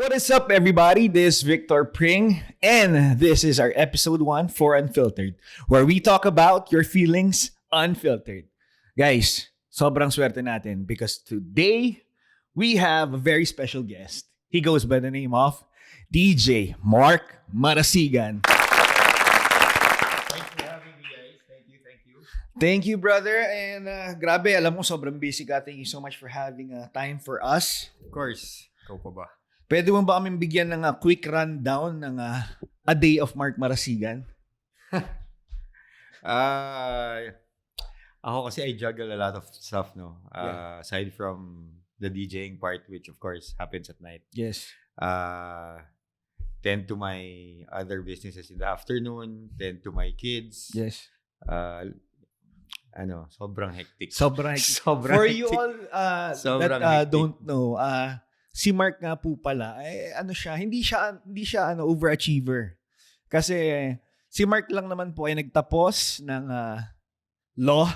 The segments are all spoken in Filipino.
what is up, everybody? This is Victor Pring, and this is our episode 1 for Unfiltered, where we talk about your feelings unfiltered. Guys, sobrang swerte natin because today we have a very special guest. He goes by the name of DJ Marc Marasigan. Thanks for having me, guys. Thank you. Thank you, brother. And grabe, alam mo, sobrang busy ka. Thank you so much for having time for us. Of course. Ikaw pa ba? Pwede mo ba kaming bigyan ng quick rundown ng a day of Marc Marasigan? Ako kasi I juggle a lot of stuff, no? Aside from the DJing part, which of course happens at night. Yes. Tend to my other businesses in the afternoon, tend to my kids. Yes. Sobrang hectic. Sobrang hectic. For you all that don't know, si Marc nga po pala, hindi siya overachiever. Kasi si Marc lang naman po ay nagtapos ng law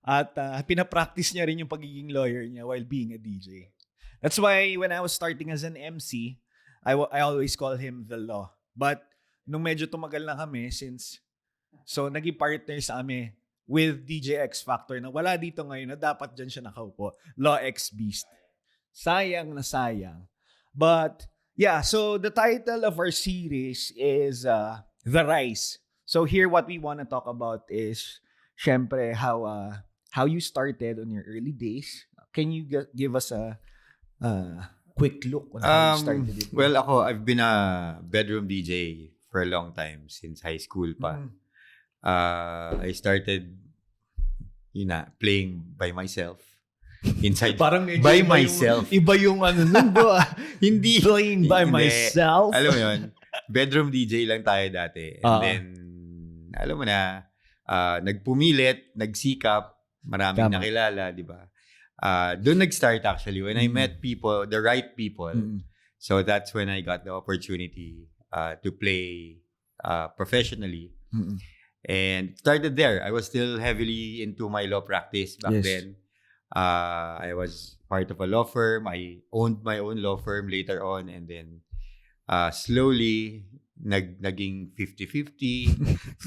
at pinapractice niya rin yung pagiging lawyer niya while being a DJ. That's why when I was starting as an MC, I always call him the law. But nung medyo tumagal na kami naging partner sa amin with DJ X Factor na wala dito ngayon na dapat dyan siya nakaupo. Law X Beast. Sayang na sayang. But yeah, so the title of our series is The Rise. So here what we want to talk about is syempre how you started on your early days. Can you give us a quick look on how you started it? Well, I've been a bedroom DJ for a long time since high school pa. I started playing by myself. Inside by myself. Iba yung nun bro. Hindi. Playing by myself. Alam mo yun, bedroom DJ lang tayo dati. And then, alam mo na, nagpumilit, nagsikap, maraming nakilala, di ba? Doon nag-start actually when I met people, the right people. So that's when I got the opportunity to play professionally. And started there. I was still heavily into my law practice back then. I was part of a law firm. I owned my own law firm later on, and then slowly naging 50-50,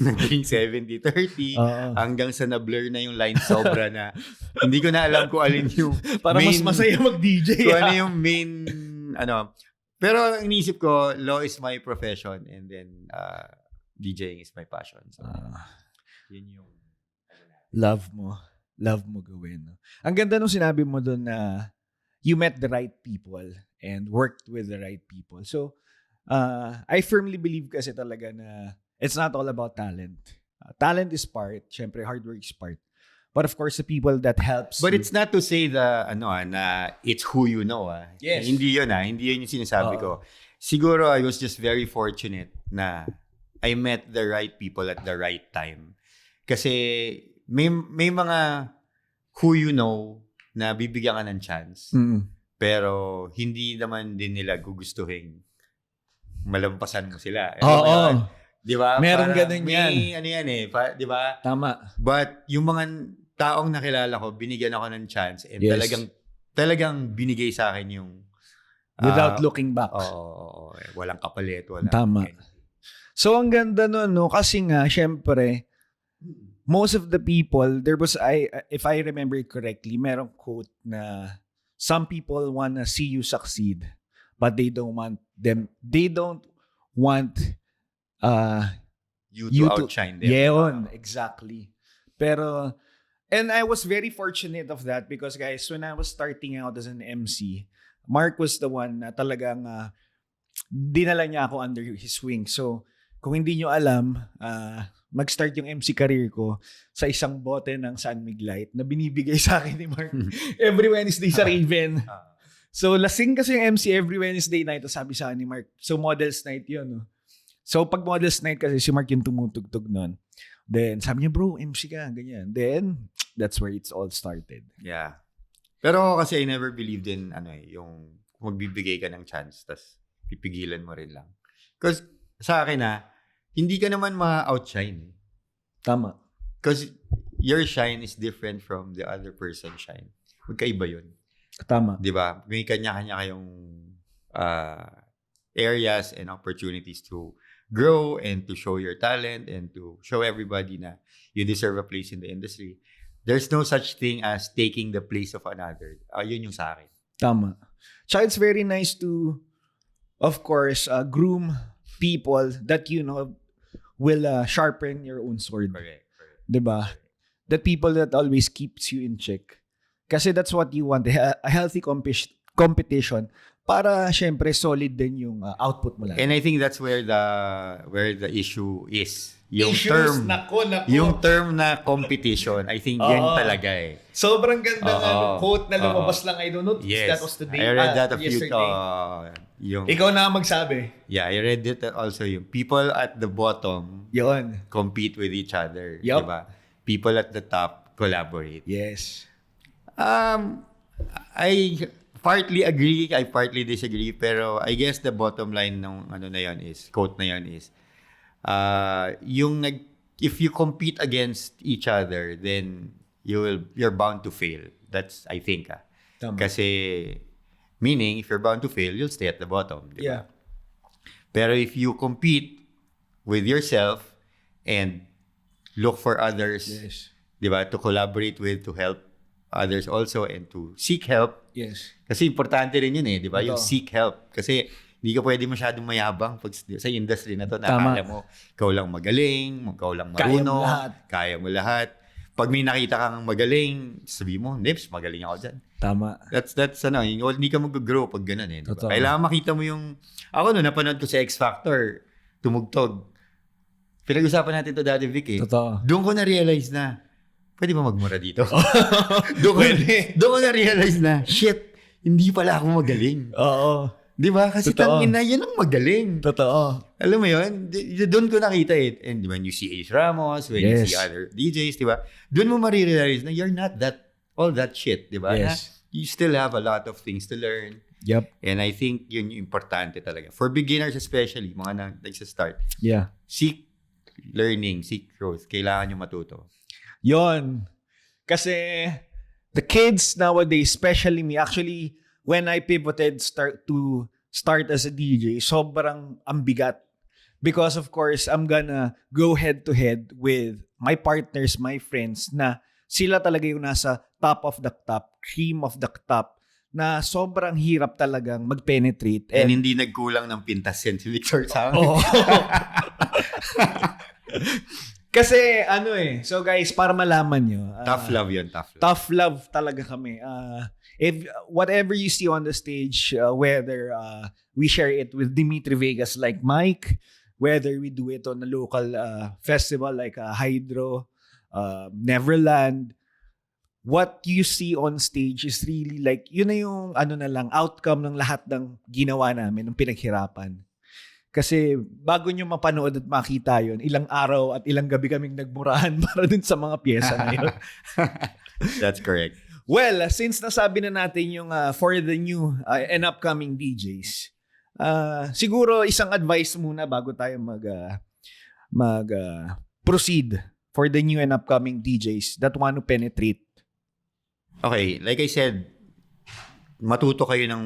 naging 70-30, hanggang sa na-blur na yung line sobra na hindi ko na alam kung alin yung para main, mas masaya mag-DJ. Kung ano yung main Pero iniisip ko, law is my profession, and then DJing is my passion. So yun yung love mo gawin. No? Ang ganda nung sinabi mo doon na you met the right people and worked with the right people. So, I firmly believe kasi talaga na it's not all about talent. Talent is part. Syempre, hard work is part. But of course, the people that helps But you. it's not to say na it's who you know. Yes. Hindi yun yung sinasabi ko. Siguro, I was just very fortunate na I met the right people at the right time. Kasi may mga who you know na bibigyan ka ng chance. Pero hindi naman din nila gugustuhin malampasan mo sila. Di ba? Meron ganun yan. Di ba? Tama. But yung mga taong nakilala ko, binigyan ako ng chance and talagang binigay sa akin yung without looking back. Walang kapalit. Tama. So, ang ganda nun, no? Kasi nga, syempre, most of the people, if I remember it correctly, merong quote na some people wanna see you succeed, but they don't want you to outshine them. Yeah, exactly. Pero, and I was very fortunate of that because guys, when I was starting out as an MC, Marc was the one na talagang dinala niya ako under his wing. So, kung hindi nyo alam, mag-start yung MC career ko sa isang bote ng San Mig Light na binibigay sa akin ni Marc every Wednesday sa Raven. So, lasing kasi yung MC every Wednesday night. Sabi sa akin ni Marc, so Models Night yun. No? So, pag Models Night kasi si Marc yung tumutugtog nun. Then, sabi niya, bro, MC ka, ganyan. Then, that's where it's all started. Yeah. Pero kasi I never believed in yung magbibigay ka ng chance tas pipigilan mo rin lang. Because sa akin hindi ka naman ma-outshine. Tama. Because your shine is different from the other person's shine. Magkaiba yun. Tama. Di ba? May kanya-kanya kayong areas and opportunities to grow and to show your talent and to show everybody na you deserve a place in the industry. There's no such thing as taking the place of another. Yun yung sa akin. Tama. So it's very nice to, of course, groom people that will sharpen your own sword. Correct. Diba? That people that always keeps you in check. Kasi that's what you want. A healthy competition para syempre solid din yung output mo lang. And I think that's where the issue is. Yung Issues, term, nako. Yung term na competition, I think yan talaga eh. Sobrang ganda ng quote na lumabas lang. I don't know. Yes. That was today. I read that yesterday. Yung, ikaw na magsabi. Yeah, I read it also. Yung people at the bottom Yun. compete with each other. Yup. Diba? People at the top collaborate. Yes. I partly agree, I partly disagree, pero I guess the bottom line ng quote na yun is, if you compete against each other, then you're bound to fail. That's, I think. Tama. Kasi, meaning, if you're bound to fail, you'll stay at the bottom. Diba? Yeah. Pero if you compete with yourself and look for others, Yes. diba, to collaborate with, to help others also, and to seek help. Yes. Kasi importante rin yun eh, di ba? Ito. Yung seek help. Kasi hindi ka pwede masyadong mayabang pag sa industry na to. Tama. Nakakala mo, ikaw lang magaling, ikaw lang Kaya mo marunong, lahat. kaya mo lahat. Pag may nakita kang magaling, sabi mo, Nips, magaling ako dyan. Tama. That's hindi ka mag-grow pag ganun eh. Diba? Totoo. Kailangan makita mo yung, ako napanood ko sa X Factor, tumugtog. Pinag-usapan natin to dati, Vic eh. Totoo. Doon ko na-realize na, pwede ba magmura dito? Doon ko na-realize na, shit, hindi pala ako magaling. Oo. Di ba? Kasi tangina, yun ang magaling. Totoo. Alam mo yun? Doon ko nakita it. And when you see Ace Ramos, when you see other DJs, di ba? Doon mo marirealize na you're not all that shit, di ba? Yes. Na you still have a lot of things to learn. Yep. And I think yun yung importante talaga. For beginners especially, mga nagsa-start, Yeah. seek learning, seek growth. Kailangan nyo matuto. Yon. Kasi the kids nowadays, especially me, actually, when I pivoted to start as a DJ, sobrang ambigat. Because of course, I'm gonna go head to head with my partners, my friends, na sila talaga yung nasa top of the top, cream of the top, na sobrang hirap talagang mag-penetrate. And hindi nagkulang ng pintas yan si Victor sa akin. Oh. Kasi so guys, para malaman nyo. Tough love yun, tough love. Tough love talaga kami. If whatever you see on the stage, whether we share it with Dimitri Vegas like Mike, whether we do it on a local festival like Hydro, Neverland, what you see on stage is really like, yun na yung outcome ng lahat ng ginawa namin, ng pinaghirapan. Kasi bago nyo mapanood at makita yon, ilang araw at ilang gabi kaming nagmurahan para dun sa mga pyesa na yun. That's correct. Well, since nasabi na natin yung for the new and upcoming DJs, siguro isang advice muna bago tayo proceed for the new and upcoming DJs that want to penetrate. Okay, like I said, matuto kayo ng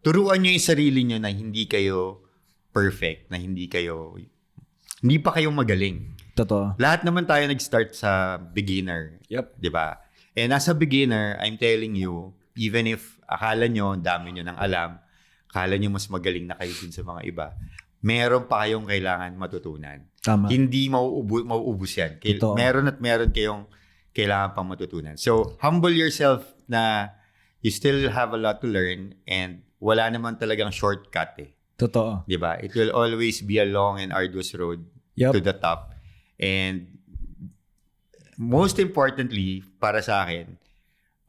turuan nyo yung sarili nyo na hindi kayo perfect, na hindi pa kayo magaling. Totoo. Lahat naman tayo nag-start sa beginner. Yep. Diba? And as a beginner, I'm telling you, even if akala nyo, dami nyo nang alam, akala nyo mas magaling na kayo dun sa mga iba, meron pa kayong kailangan matutunan. Tama. Hindi mauubos yan. Meron kayong kailangan pang matutunan. So, humble yourself na you still have a lot to learn and wala naman talagang shortcut eh. Totoo. Diba? It will always be a long and arduous road to the top. And most importantly, para sa akin,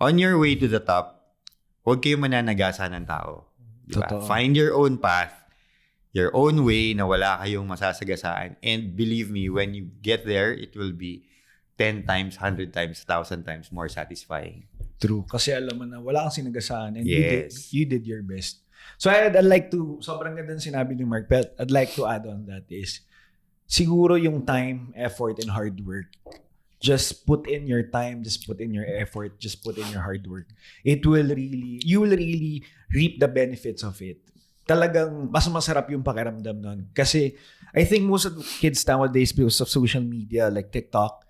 on your way to the top, huwag kayo mananagasa ng tao. Diba? Totoo. Find your own path, your own way na wala kayong masasagasaan. And believe me, when you get there, it will be 10 times, 100 times, 1,000 times more satisfying. True. Kasi alam mo na wala kang sinagasaan and yes. you did your best. So I'd like to, sobrang ganda sinabi ni Mark, but I'd like to add on that is, siguro yung time, effort, and hard work. Just put in your time, just put in your effort, just put in your hard work. You will really reap the benefits of it. talagang mas masarap yung pakiramdam nun. Kasi I think most of the kids nowadays, because of social media like TikTok,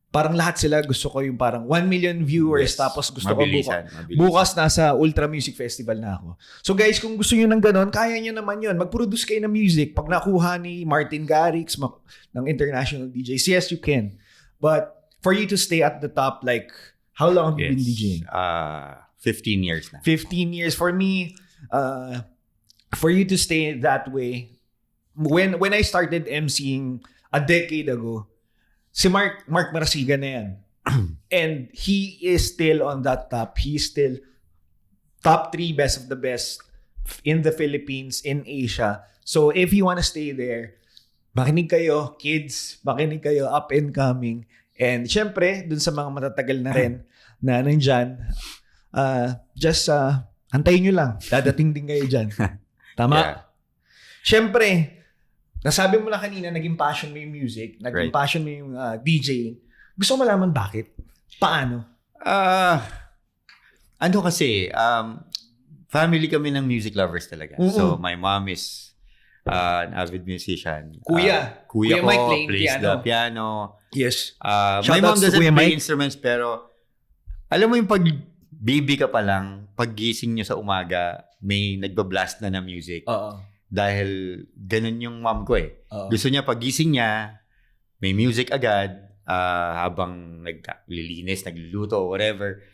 parang lahat sila gusto ko yung parang 1 million viewers, tapos gusto mabilisan. ko bukas nasa Ultra Music Festival na ako. So guys, kung gusto nyo ng ganon, kaya nyo naman yun. Mag-produce kayo ng music. Pag nakuha ni Martin Garrix ng international DJs, yes, you can. But for you to stay at the top, like, how long have you been DJing? 15 years na. 15 years. For me, for you to stay that way, when I started MCing a decade ago, si Marc Marasigan na yan. And he is still on that top. He is still top 3 best of the best in the Philippines, in Asia. So if you wanna stay there, makinig kayo, kids. Makinig kayo, up and coming. And syempre, dun sa mga matatagal na rin na nandyan, just antayin nyo lang. Dadating din kayo dyan. Tama? Yeah. Syempre, nasabi mo na kanina, naging passion mo yung music, naging passion mo yung DJing. Gusto ko malaman bakit? Paano? Ano kasi, family kami ng music lovers talaga. Mm-hmm. So, my mom is an avid musician. Kuya ko Mike plays the piano. Yes. My mom doesn't play instruments, pero alam mo yung pag baby ka pa lang, paggising nyo sa umaga, may nagbablast na music. Dahil ganun yung mom ko eh. Gusto niya pagising niya, may music agad, habang naglilinis, nagluluto, whatever.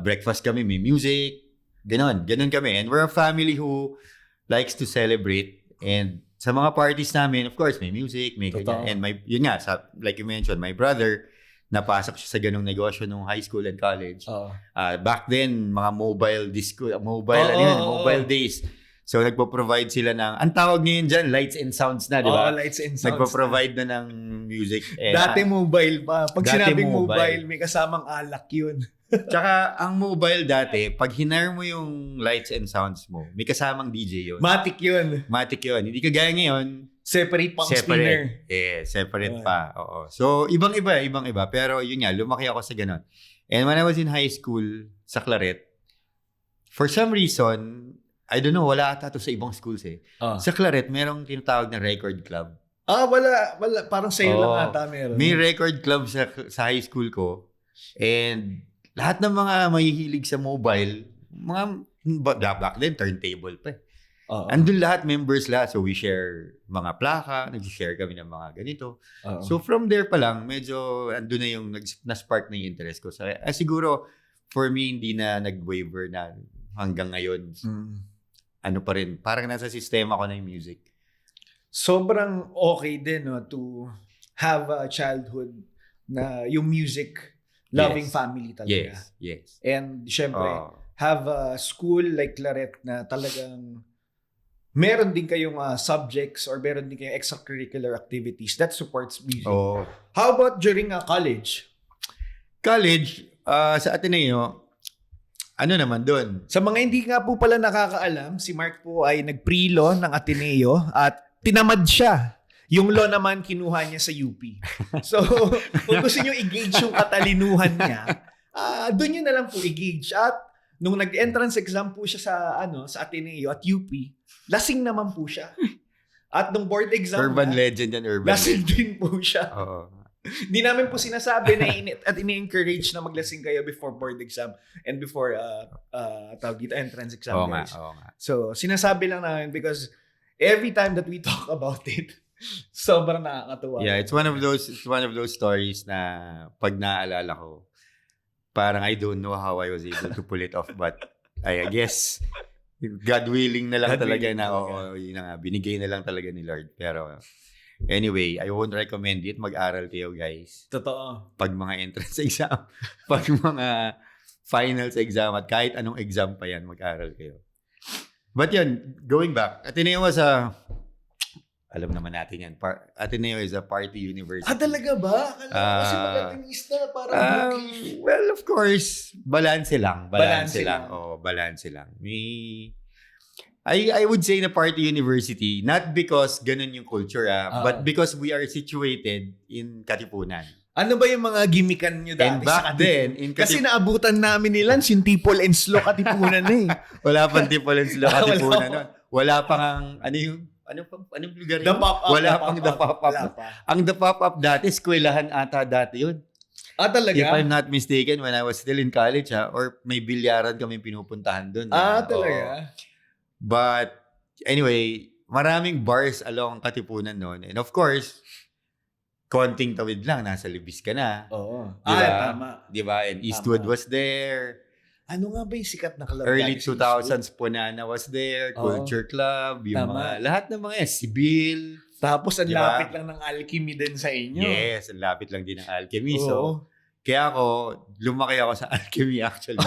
Breakfast kami, may music. Ganun kami. And we're a family who likes to celebrate. And sa mga parties namin, of course, may music, may ganyan. And yun nga, like you mentioned, my brother, napasok siya sa ganung negosyo nung high school and college. Back then, mga mobile days. So, nagpo-provide sila ng, ang tawag ngayon dyan, lights and sounds na, di ba? Lights and sounds. Nagpo-provide na ng music. Dati mobile pa. Pag sinabing mobile, may kasamang alak yun. Tsaka, ang mobile dati, pag hinire mo yung lights and sounds mo, may kasamang DJ yun. Matic yun. Hindi kagaya ngayon. Separate pang spinner. Separate pa. Oo. So, ibang-iba. Pero yun nga, lumaki ako sa ganun. And when I was in high school, sa Claret, for some reason, I don't know, wala ata to sa ibang schools eh. Sa Claret, merong tinatawag na record club. Wala. Parang sa'yo lang ata meron. May record club sa high school ko. And lahat ng mga mahihilig sa mobile, back then, turntable pa eh. Andun lahat, members lahat. So we share mga plaka, nag-share kami ng mga ganito. So from there pa lang, medyo andun na yung na-spark na yung interest ko. Siguro, for me, hindi na nag-waver na hanggang ngayon. Ano pa rin, parang nasa sistema ko na yung music. Sobrang okay din to have a childhood na yung music loving family talaga. Yes. And syempre, have a school like Claret na talagang meron din kayong subjects or meron din kayong extracurricular activities that supports music. How about during college? College, sa Ateneo, ano naman doon? Sa mga hindi nga po pala nakakaalam, si Marc po ay nag-pre-law ng Ateneo at tinamad siya. Yung law naman kinuha niya sa UP. So, kung gusto niyo i-gauge yung katalinuhan niya, doon niyo na lang po i-gauge. At nung nag-entrance exam po siya sa Ateneo at UP, lasing naman po siya. At nung board exam Urban legend yan, lasing din po siya. Hindi namin po sinasabi na ini-encourage na maglasing kayo before board exam and before entrance exam. Oo nga. So, sinasabi lang namin because every time that we talk about it, sobrang nakakatuwa. Yeah, it's one of those stories na pag naaalala ko, parang I don't know how I was able to pull it off, but I guess God willing na lang talaga na yun na nga, binigay na lang talaga ni Lord. Pero anyway, I won't recommend it. Mag-aral kayo, guys. Totoo. Pag mga entrance exam, pag mga finals exam, at kahit anong exam pa yan, mag-aral kayo. But yun, going back, Ateneo was alam naman natin yan. Ateneo is a party university. Talaga ba? Kasi magatingista, parang well, of course, balance lang. Balance lang. I would say na party university, not because ganun yung culture, but because we are situated in Katipunan. Ano ba yung mga gimmickan nyo dati? And back then, kasi naabutan namin nila yung Tipol and Slow Katipunan na eh. Wala pang Tipol and Slow Katipunan nun. Wala pang, anong lugar yun? Wala pang The Pop-Up. Ang The Pop-Up dati, eskwelahan ata dati yun. Talaga? If I'm not mistaken, when I was still in college, or may bilyaran kami pinupuntahan dun. Talaga? But, anyway, maraming bars along Katipunan noon. And of course, konting tawid lang, nasa Libis ka na. Oo. Diba? Tama. Diba? And Eastwood was there. Ano nga ba yung sikat na club? Early 2000s, Punana was there. Culture Club. Yung lahat ng mga Sibil. Tapos, ang lapit lang ng Alchemy din sa inyo. Yes, ang lapit lang din ng Alchemy. So, kaya ako, lumaki ako sa Alchemy actually.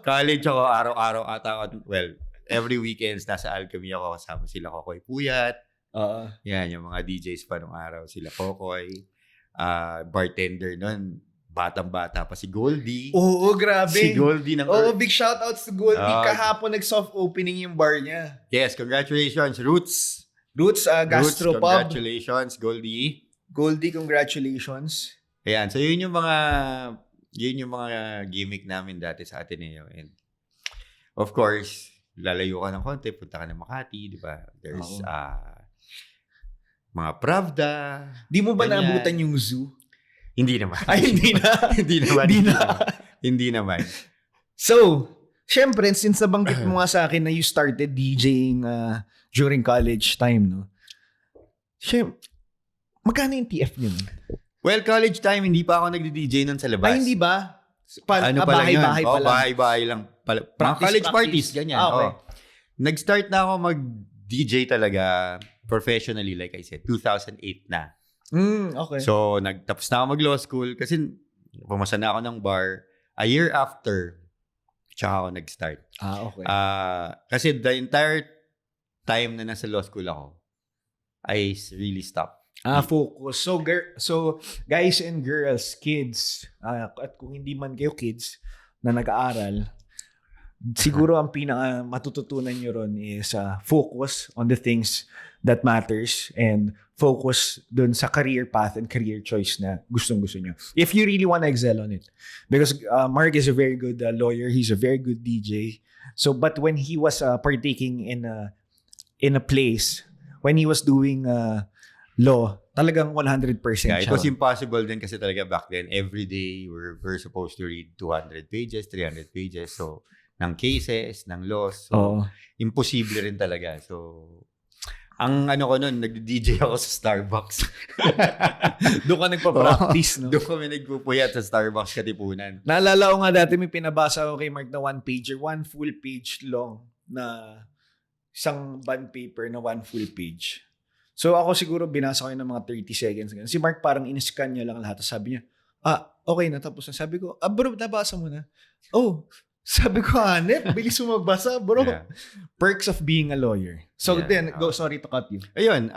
College ako, araw-araw ata ako. Well, every weekends, nasa Alchemy ako. Kasama sila Kokoy Puyat. Yan, yung mga DJs pa nung araw. Sila Kokoy. Bartender nun, batang-bata pa si Goldie. Oo, grabe. Si Goldie ng... big shoutouts to Goldie. Kahapon nag-soft opening yung bar niya. Yes, congratulations. Roots Gastropub. Congratulations, Goldie. Goldie, congratulations. Ayan, so yun yung mga gimmick namin dati sa Ateneo. And of course, lalayo ka ng konti, punta ka ng Makati, di ba? There's mga Pravda. Di mo ba naabutan yung zoo? Hindi naman. Hindi na. Hindi naman. So, syempre, since nabanggit mo nga sa akin na you started DJing during college time, no? Syempre, magkano yung TF nyo? Well, college time, hindi pa ako nagdi-DJ nun sa labas. Hindi ba? Bahay-bahay pa lang. Bahay-bahay lang. Mga college parties, ganyan. Okay. Nag-start na ako mag-DJ talaga professionally, like I said, 2008 na. Okay. So, nagtapos na ako mag-law school kasi pumasa na ako ng bar. A year after, tsaka ako nag-start. Okay. Kasi the entire time na nasa law school ako, I really stopped. Focus. So guys and girls, kids, at kung hindi man kayo kids na nag-aaral, siguro ang pinaka matututunan nyo ron is focus on the things that matters and focus dun sa career path and career choice na gustong-gusto nyo. If you really want to excel on it. Because Mark is a very good lawyer. He's a very good DJ. So, but when he was partaking in a place, when he was doing law, talagang 100% yeah, it siya. was impossible din kasi talaga back then. Every day, we're supposed to read 200 pages, 300 pages. So, ng cases, ng laws. So, imposible rin talaga. So, ang ano ko nun, nag-DJ ako sa Starbucks. Doon ka nagpa-practice, no? Doon kami nagpupuyat sa Starbucks Katipunan. Naalala ko nga dati may pinabasa ko kay Mark na one full page long na isang bond paper na one full page. So ako siguro binasa ko yun ng mga 30 seconds. Si Mark parang in-scan niya lang lahat. Sabi niya, okay na, tapos na. Sabi ko, bro, nabasa mo na? Sabi ko, Hanep, bilis mo magbasa, bro. Yeah. Perks of being a lawyer. So then, sorry to cut you. Ayun,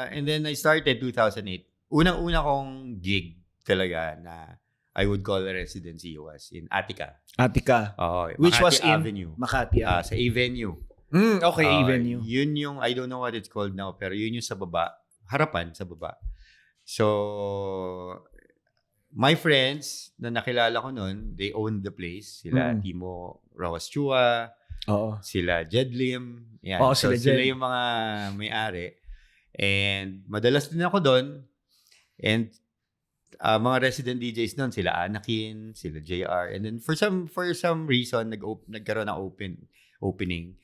and then I started 2008. Unang-una kong gig talaga na I would call a residency was in Attica. Which was in Avenue. Makati Avenue. Sa A-Venue. Okay, A-Venue. Yun yung, I don't know what it's called now, pero yun yung sa baba. Harapan, sa baba. So, my friends na nakilala ko noon, they owned the place. Sila Timo Rawas Chua, sila Jedlim. Yan. Sila yung mga may-ari. And madalas din ako doon. And mga resident DJs noon, sila Anakin, sila JR. And then for some reason, nagkaroon ng opening.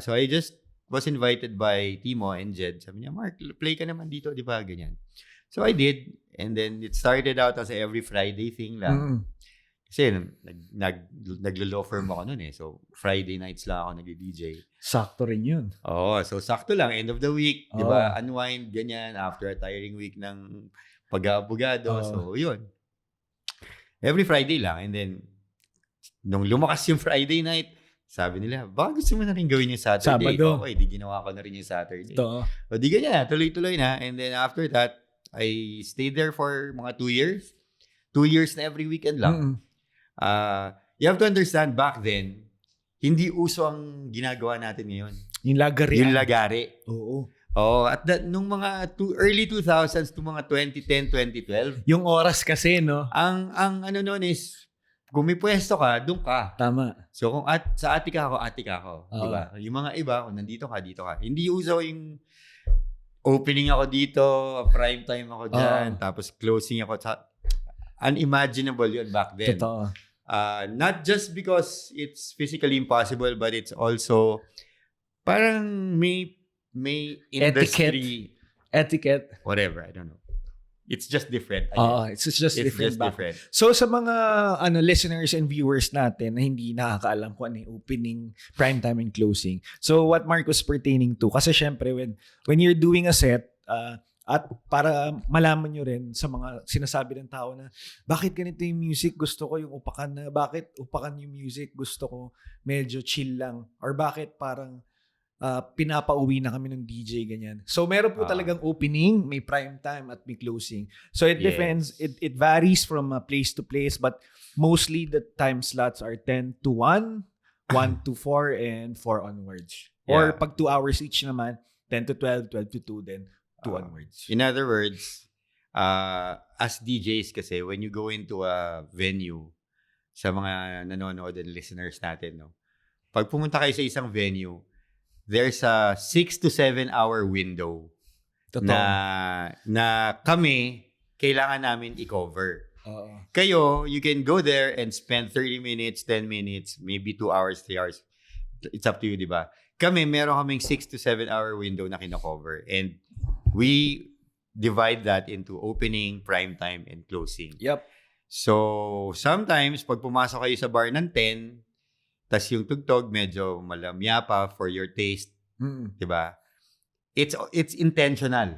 So I just was invited by Timo and Jed. Sabi niya, Mark, play ka naman dito, di ba? Ganyan. So I did. And then it started out as a every Friday thing lang. Kasi naglo-law firm ako noon eh. So Friday nights lang ako nag-DJ. Sakto rin yun. So sakto lang. End of the week, di ba? Unwind, ganyan. After a tiring week ng pag-aabogado. So yun. Every Friday lang. And then, nung lumakas yung Friday night, sabi nila, baka gusto mo na rin gawin yung Saturday. Sabado. Okay, di ginawa ko na rin yung Saturday. O di ganyan, tuloy-tuloy na. And then after that, I stayed there for mga 2 years. 2 years na every weekend lang. You have to understand, back then, hindi uso ang ginagawa natin ngayon. Yung lagari. Yung lagari. Oo. At nung mga early 2000s to mga 2010, 2012. Yung oras kasi, no? Ang ano noon is, kung may pwesto ka, doon ka. Tama. So kung sa atik ako. Di ba? Yung mga iba, kung nandito ka, dito ka. Hindi uso yung opening ako dito, prime time ako dyan, tapos closing ako. Unimaginable yun back then. Totoo. Not just because it's physically impossible, but it's also parang may industry etiquette, whatever, I don't know. It's just different. It's just different. So sa mga listeners and viewers natin na hindi nakakaalam kung ano yung opening, prime time, and closing. So what Mark was pertaining to, kasi syempre when you're doing a set, at para malaman nyo rin sa mga sinasabi ng tao na bakit ganito yung music, gusto ko yung upakan na, bakit upakan yung music, gusto ko medyo chill lang, or bakit parang pinapauwi na kami ng DJ, ganyan. So meron po talagang opening, may prime time at may closing. So it depends, it varies from place to place, but mostly the time slots are 10 to 1, 1 to 4, and 4 onwards. Or pag 2 hours each naman, 10 to 12, 12 to 2, then 2 onwards. In other words, as DJs kasi, when you go into a venue, sa mga nanonood and listeners natin, no? Pag pumunta kayo sa isang venue, there's a 6 to 7 hour window na kami kailangan namin i-cover. Kayo, you can go there and spend 30 minutes, 10 minutes, maybe 2 hours, 3 hours. It's up to you, di ba? Kami, meron kaming 6 to 7 hour window na kino-cover. And we divide that into opening, prime time, and closing. Yep. So, sometimes, pag pumasok kayo sa bar ng 10, tas yung tugtog medyo malamya pa for your taste, diba? It's intentional.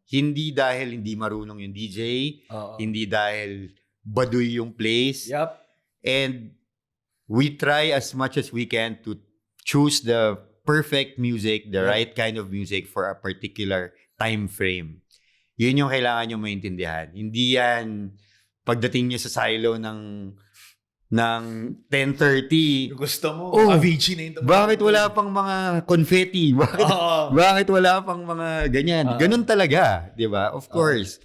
Hindi dahil hindi marunong yung DJ, hindi dahil baduy yung place. Yep. And we try as much as we can to choose the perfect music, the right kind of music for a particular time frame. Yun yung kailangan nyo maintindihan. Hindi yan pagdating nyo sa silo ng 10:30. Gusto mo, Avicii na yung bakit wala pang mga confetti? Bakit wala pang mga ganyan? Ganun talaga, di ba? Of course.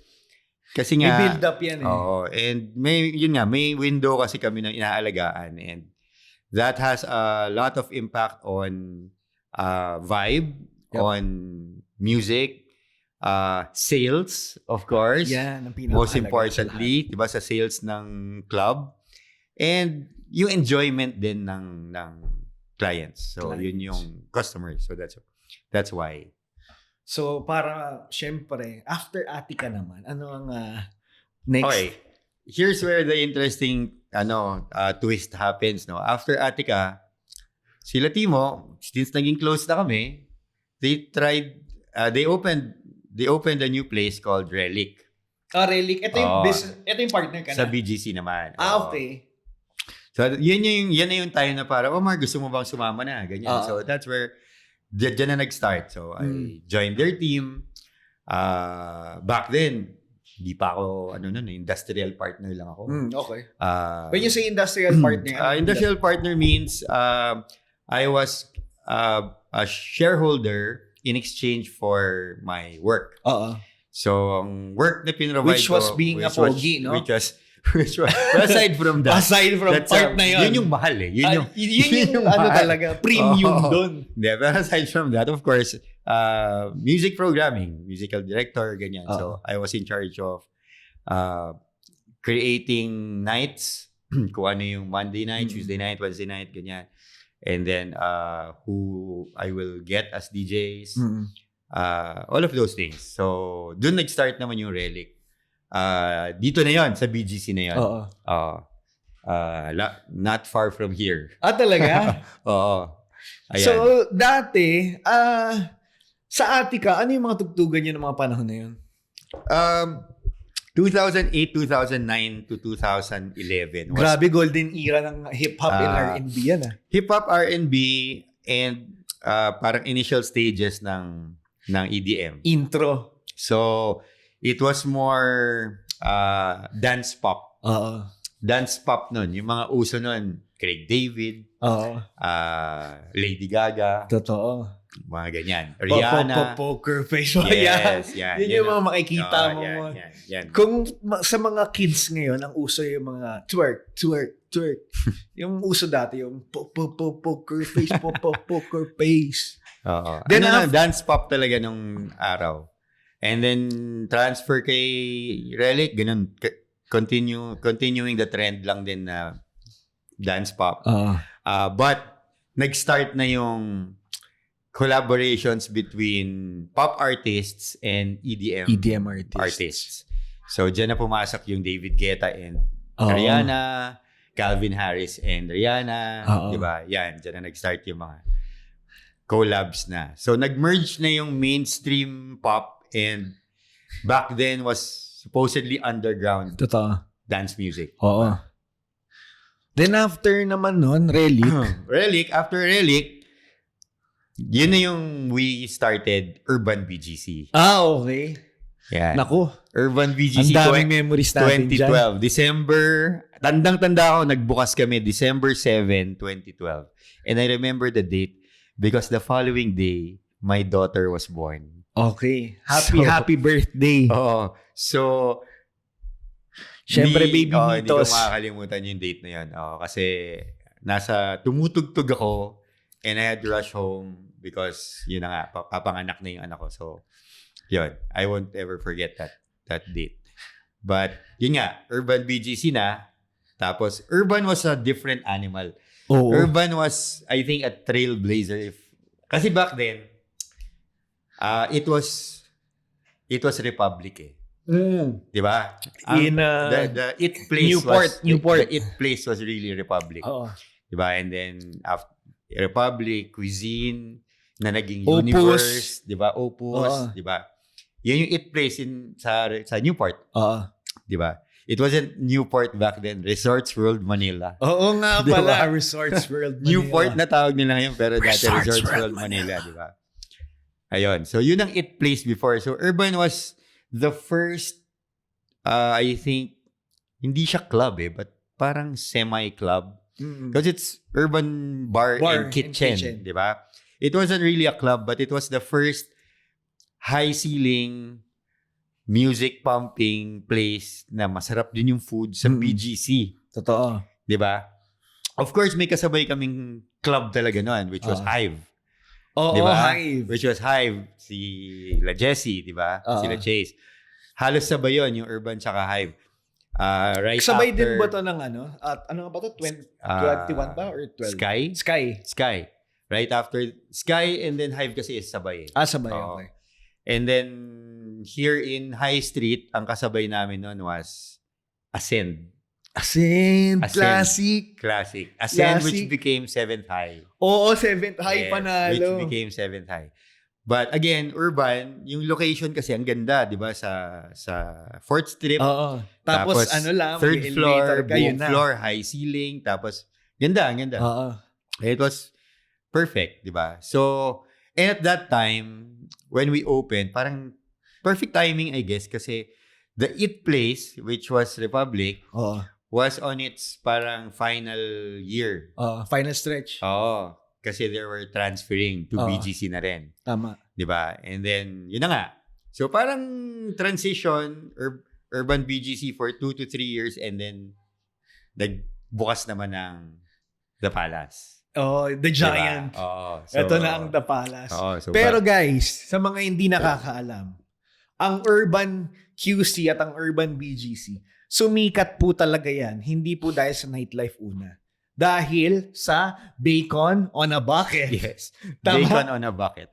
Kasi nga, may build up yan eh. And may window kasi kami na inaalagaan. And that has a lot of impact on vibe, on music, sales, of course. Yan, most importantly, di ba, sa sales ng club. And yung enjoyment din ng clients. So, yun yung customers. So, that's why. So, para, syempre, after Attica naman, ano ang next? Okay. Here's where the interesting twist happens. No? After Attica, sila Timo, since naging close na kami, they opened a new place called Relic. Relic. Ito yung partner ka na? Sa BGC naman. Okay. So, yan na yung time na para, Mark, gusto mo bang sumama na? Ganyan. So, that's where, dyan na nag-start. So, I joined their team. Back then, hindi pa ako, industrial partner lang ako. Okay. When you say industrial partner? Industrial partner means, I was a shareholder in exchange for my work. So, ang work na pinrovide which was being a pogi, no? Which was, aside from that. Aside from part na yun. Yun yung mahal eh. Yun yung talaga, premium doon. But aside from that, of course, music programming, musical director, ganyan. So, I was in charge of creating nights, kung ano yung Monday night, Tuesday night, Wednesday night, ganyan. And then, who I will get as DJs. All of those things. So, dun nag-start naman yung Relic. Dito na yon sa BGC na yon. Not far from here. Talaga? Oo. Ayan. So, dati, sa Attica, ano yung mga tugtugan nyo ng mga panahon na yun? 2008, 2009 to 2011. Grabe, golden era ng hip-hop and R&B yan. Hip-hop, R&B, and parang initial stages ng EDM. Intro. So, it was more dance pop. Dance pop nun. Yung mga uso nun. Craig David, Oo. Lady Gaga. Totoo. Mga ganyan. Rihanna. Poker face. Yes, yan. Yun yung mga makikita mo. Yan. Kung sa mga kids ngayon, ang uso yung mga twerk. Yung uso dati, yung poker face, poker face. Oo. Then dance pop talaga nung araw. And then, transfer kay Relic, ganun. Continuing the trend lang din na dance pop. But, nag-start na yung collaborations between pop artists and EDM artists. So, dyan na pumasok yung David Guetta and Rihanna, Calvin Harris and Rihanna. Diba? Yan, dyan na nag-start yung mga collabs na. So, nag-merge na yung mainstream pop and back then was supposedly underground dance music. Oo. Then after naman nun, Relic. After Relic, yun na yung we started Urban BGC. Okay. Yan. Naku. Urban BGC. Ang daming memories natin 2012. Dyan. December, tandang-tanda ako, nagbukas kami December 7, 2012. And I remember the date because the following day, my daughter was born. Okay. Happy birthday. Oo. So, syempre, baby Nitos. Hindi ko makakalimutan yung date na yun. Kasi tumutugtog ako and I had to rush home because yun na nga, papanganak na yung anak ko. So, yun. I won't ever forget that date. But, yun nga, Urban BGC na. Tapos, Urban was a different animal. Oo. Urban was, I think, a trailblazer. Kasi back then, it was Republic eh. Diba? The It Place Newport. The It Place was really Republic. Diba? And then, after Republic, Cuisine, na naging Opus. Universe, diba? Opus, diba? Yun yung It Place sa Newport. Diba? It wasn't Newport back then. Resorts World Manila. Oo nga diba? pala. Resorts World Manila. Newport na tawag nila ngayon pero dati Resorts World Manila. Diba? Ayun. So, yun ang It Place before. So, Urban was the first, I think, hindi siya club but parang semi-club. Because it's urban bar and kitchen. Diba? It wasn't really a club but it was the first high-ceiling music pumping place na masarap din yung food sa BGC. Totoo. Diba? Of course, may kasabay kaming club talaga noon, which was Hive. Diba? Hive. Which was Hive. Si La Jessie, diba? Si La Chase. Halos sabay yun, yung Urban tsaka Hive. Right sabay after, din ba to ng ano? At ano ba to? 21 ba or 12? Sky. Right after Sky and then Hive kasi is sabay. Sabay. Okay. And then, here in High Street, ang kasabay namin noon was Ascend. Classic. Ascend, which became 7th High. Oo, 7th High panalo. Which became 7th High. But again, Urban, yung location kasi ang ganda, di ba? Sa 4th Strip. Oo. Tapos ano lang, 3rd floor, buong floor, high ceiling. Tapos, ganda. Oo. It was perfect, di ba? So, and at that time, when we opened, parang perfect timing, I guess, kasi the It Place, which was Republic, was on its parang final year. Final stretch. Kasi they were transferring to BGC na rin. Tama. Diba? And then, yun na nga. So, parang transition, Urban BGC for 2 to 3 years and then, nagbukas naman ng The Palace. The Giant. Diba? So, ito na ang The Palace. So pero guys, sa mga hindi nakakaalam, ang Urban QC at ang Urban BGC, sumikat po talaga yan. Hindi po dahil sa nightlife una. Dahil sa Bacon on a Bucket. Yes. Tama? Bacon on a Bucket.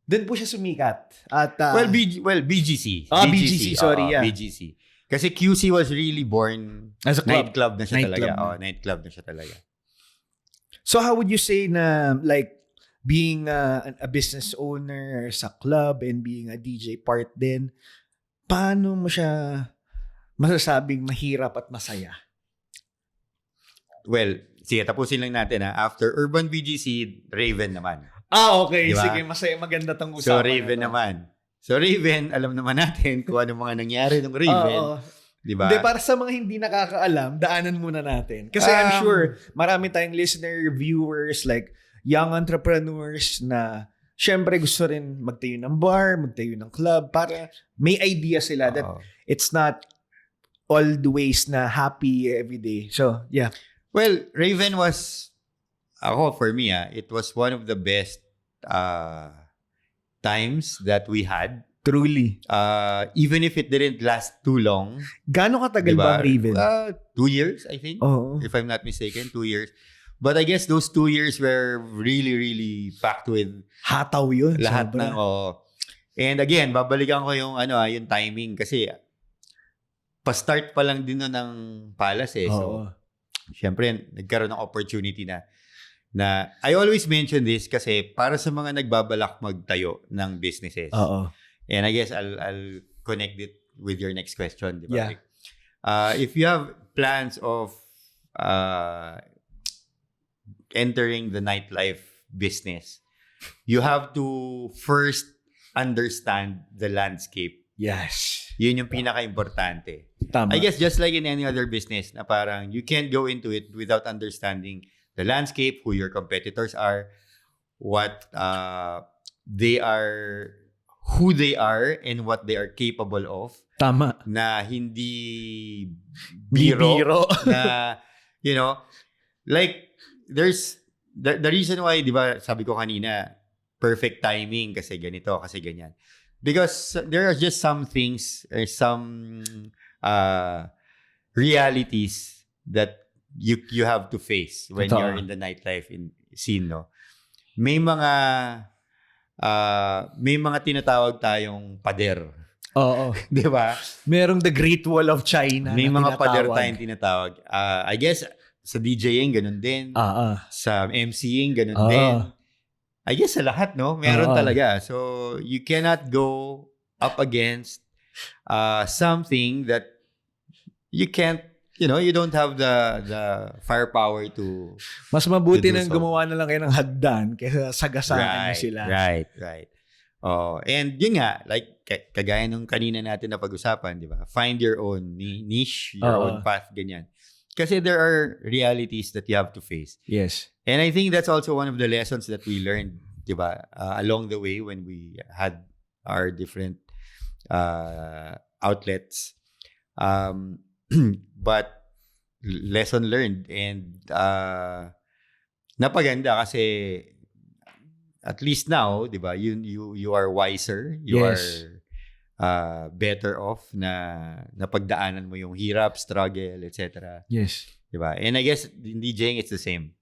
Doon po siya sumikat. At, BGC. BGC, sorry. BGC. Kasi QC was really born as a club. Nightclub na siya talaga. Nightclub na siya talaga. So how would you say na like being a business owner sa club and being a DJ part din, paano mo siya masasabing mahirap at masaya? Well, sige, tapusin lang natin ha. After Urban BGC, Raven naman. Okay. Diba? Sige, masaya, maganda tong usapan. So, Raven naman. So, Raven, alam naman natin kung ano mga nangyari ng Raven. Diba? Hindi, para sa mga hindi nakakaalam, daanan muna natin. Kasi I'm sure marami tayong listener, viewers, like young entrepreneurs na syempre gusto rin magtayo ng bar, magtayo ng club para may idea sila that it's not always na happy every day. So, yeah. Well, Raven was, for me, it was one of the best times that we had. Truly. Even if it didn't last too long. Gano'ng katagal ba ang Raven? 2 years, I think. If I'm not mistaken, 2 years. But I guess those 2 years were really, really packed with hataw yun. Lahat ng, And again, babalikan ko yung, yung timing kasi pa-start pa lang din ng Palace eh. So, syempre, nagkaroon ng opportunity na I always mention this kasi para sa mga nagbabalak magtayo ng businesses. And I guess I'll connect it with your next question. Diba? Yeah. If you have plans of entering the nightlife business, you have to first understand the landscape. Yes. Yun yung pinaka-importante. Tama. I guess just like in any other business na parang you can't go into it without understanding the landscape, who your competitors are, what they are, who they are, and what they are capable of. Tama. Na hindi biro. Na, like, there's, the reason why, di ba, sabi ko kanina, perfect timing kasi ganito, kasi ganyan. Because there are just some things, some realities that you have to face when you're in the nightlife scene, no? May mga tinatawag tayong pader. Oo. Di ba? Merong the Great Wall of China. May mga pader tayong tinatawag. I guess sa DJing, ganun din. Sa MCing, ganun din. I guess sa lahat, no? Meron talaga. So, you cannot go up against something that you can't, you don't have the firepower to. Mas mabuti nang gumawa na lang kayo ng hagdan kaysa sagasaan nyo sila. Right. And yun nga, like kagaya nung kanina natin na pag-usapan, di ba? Find your own niche, your own path, ganyan. Kasi there are realities that you have to face. Yes. And I think that's also one of the lessons that we learned, di ba? Along the way when we had our different outlets. But lesson learned and napaganda kasi at least now, 'di ba? You are wiser, you are better off na napagdaanan mo yung hirap, struggle, etc. Yes. 'Di ba? And I guess in DJing it's the same.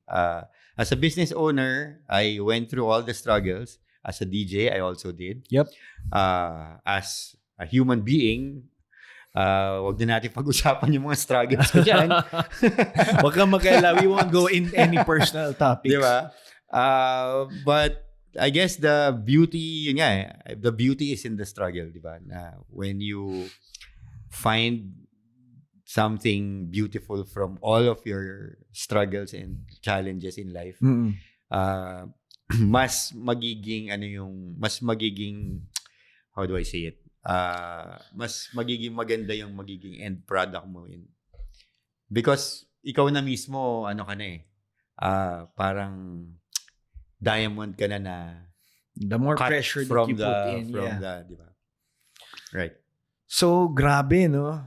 As a business owner, I went through all the struggles. As a DJ, I also did. Yep. As a human being, wag na natin pag-usapan yung mga struggles ko dyan. Wag kang mag-alala. We won't go in any personal topics. Diba? But I guess the beauty, yun nga the beauty is in the struggle, diba? Na when you find something beautiful from all of your struggles and challenges in life, mas magiging, how do I say it? Mas magiging maganda yung magiging end product mo because ikaw na mismo parang diamond ka na the more pressure that you put in di ba? Right. So grabe, no?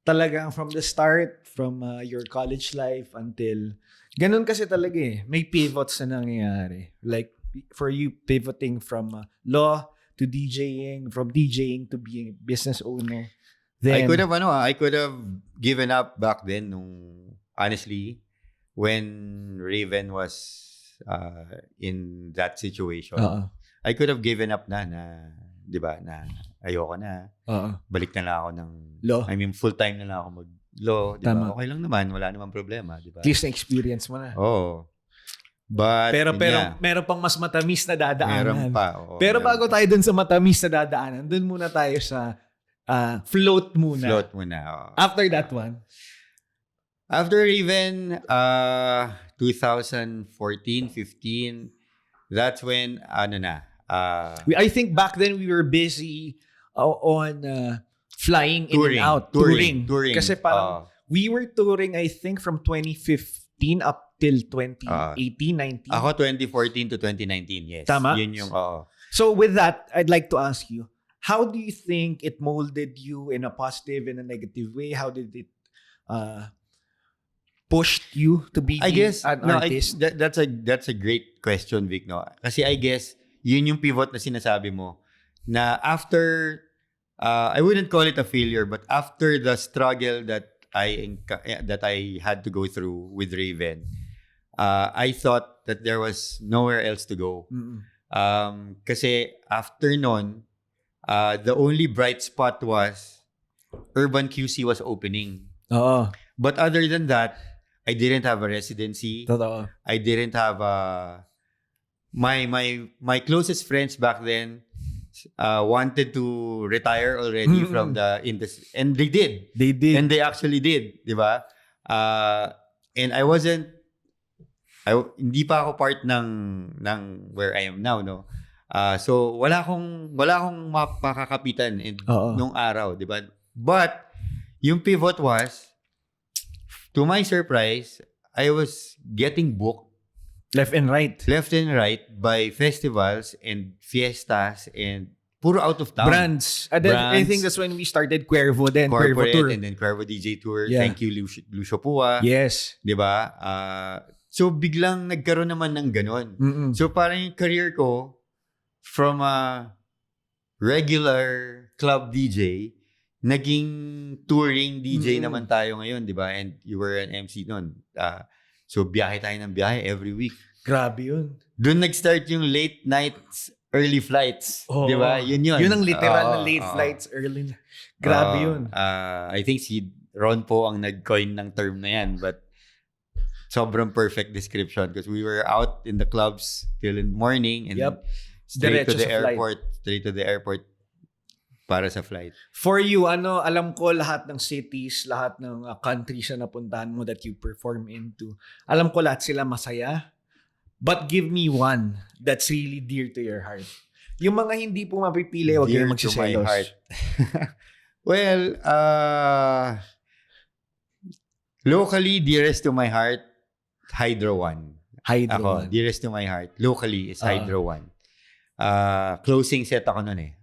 Talagang from the start, from your college life until ganun kasi talaga may pivots na nangyayari, like for you pivoting from law to DJing, from DJing to being a business owner. Then, I could have given up back then honestly, when Raven was in that situation. I could have given up na 'di ba, na ayoko na. Balik na lang ako ng law. I mean, full-time na lang ako mag-law, 'di ba? Okay lang naman, wala namang problema, 'di ba? At least na experience mo na. Oo. But pero meron pang mas matamis na dadaanan. Meron pa. Pero bago tayo dun sa matamis na dadaanan, dun muna tayo sa float muna. Float muna. After that one. After Raven, 2014, 15, that's when, I think back then we were busy on flying in and out. Touring. Kasi parang we were touring, I think, from 2015 up till 2018, 19. Ako 2014 to 2019, yes. Tama? Yun yung, So with that, I'd like to ask you, how do you think it molded you in a positive and a negative way? How did it pushed you to be an artist? That's a great question, Vic. No? Kasi I guess, yun yung pivot na sinasabi mo, na after, I wouldn't call it a failure, but after the struggle that I had to go through with Raven, I thought that there was nowhere else to go. Kasi after nun, the only bright spot was Urban QC was opening. But other than that, I didn't have a residency. Totoo. I didn't have my closest friends back then wanted to retire already from the industry, and they did. And they actually did, di ba? And hindi pa ako part ng where I am now, no. So wala akong makakapitan nung araw, di ba? But yung pivot was, to my surprise, I was getting booked left and right by festivals and fiestas and puro out of town. Brands. I think that's when we started Cuervo then. Corporate, Cuervo Tour. and then Cuervo DJ Tour. Yeah. Thank you, Lucio Pua. Yes. Diba? So, biglang nagkaroon naman ng ganon. So, parang yung career ko from a regular club DJ, naging touring DJ naman tayo ngayon, diba? And you were an MC nun. So, biyahe tayo ng biyahe every week. Grabe yun. Doon nag-start yung late nights, early flights. Di ba? Yun. Yun ang literal na late flights, early. Grabe yun. I think si Ron po ang nag-coin ng term na yan. But sobrang perfect description because we were out in the clubs till in morning and straight to the airport para sa flight. For you, alam ko lahat ng cities, lahat ng countries na napuntahan mo that you perform into. Alam ko lahat sila masaya. But give me one that's really dear to your heart. Yung mga hindi po mapipili, huwag kayong magsiselos. Well, locally, dearest to my heart, Hydro One. Ako, dearest to my heart, locally is Hydro One. Closing set ako nun eh.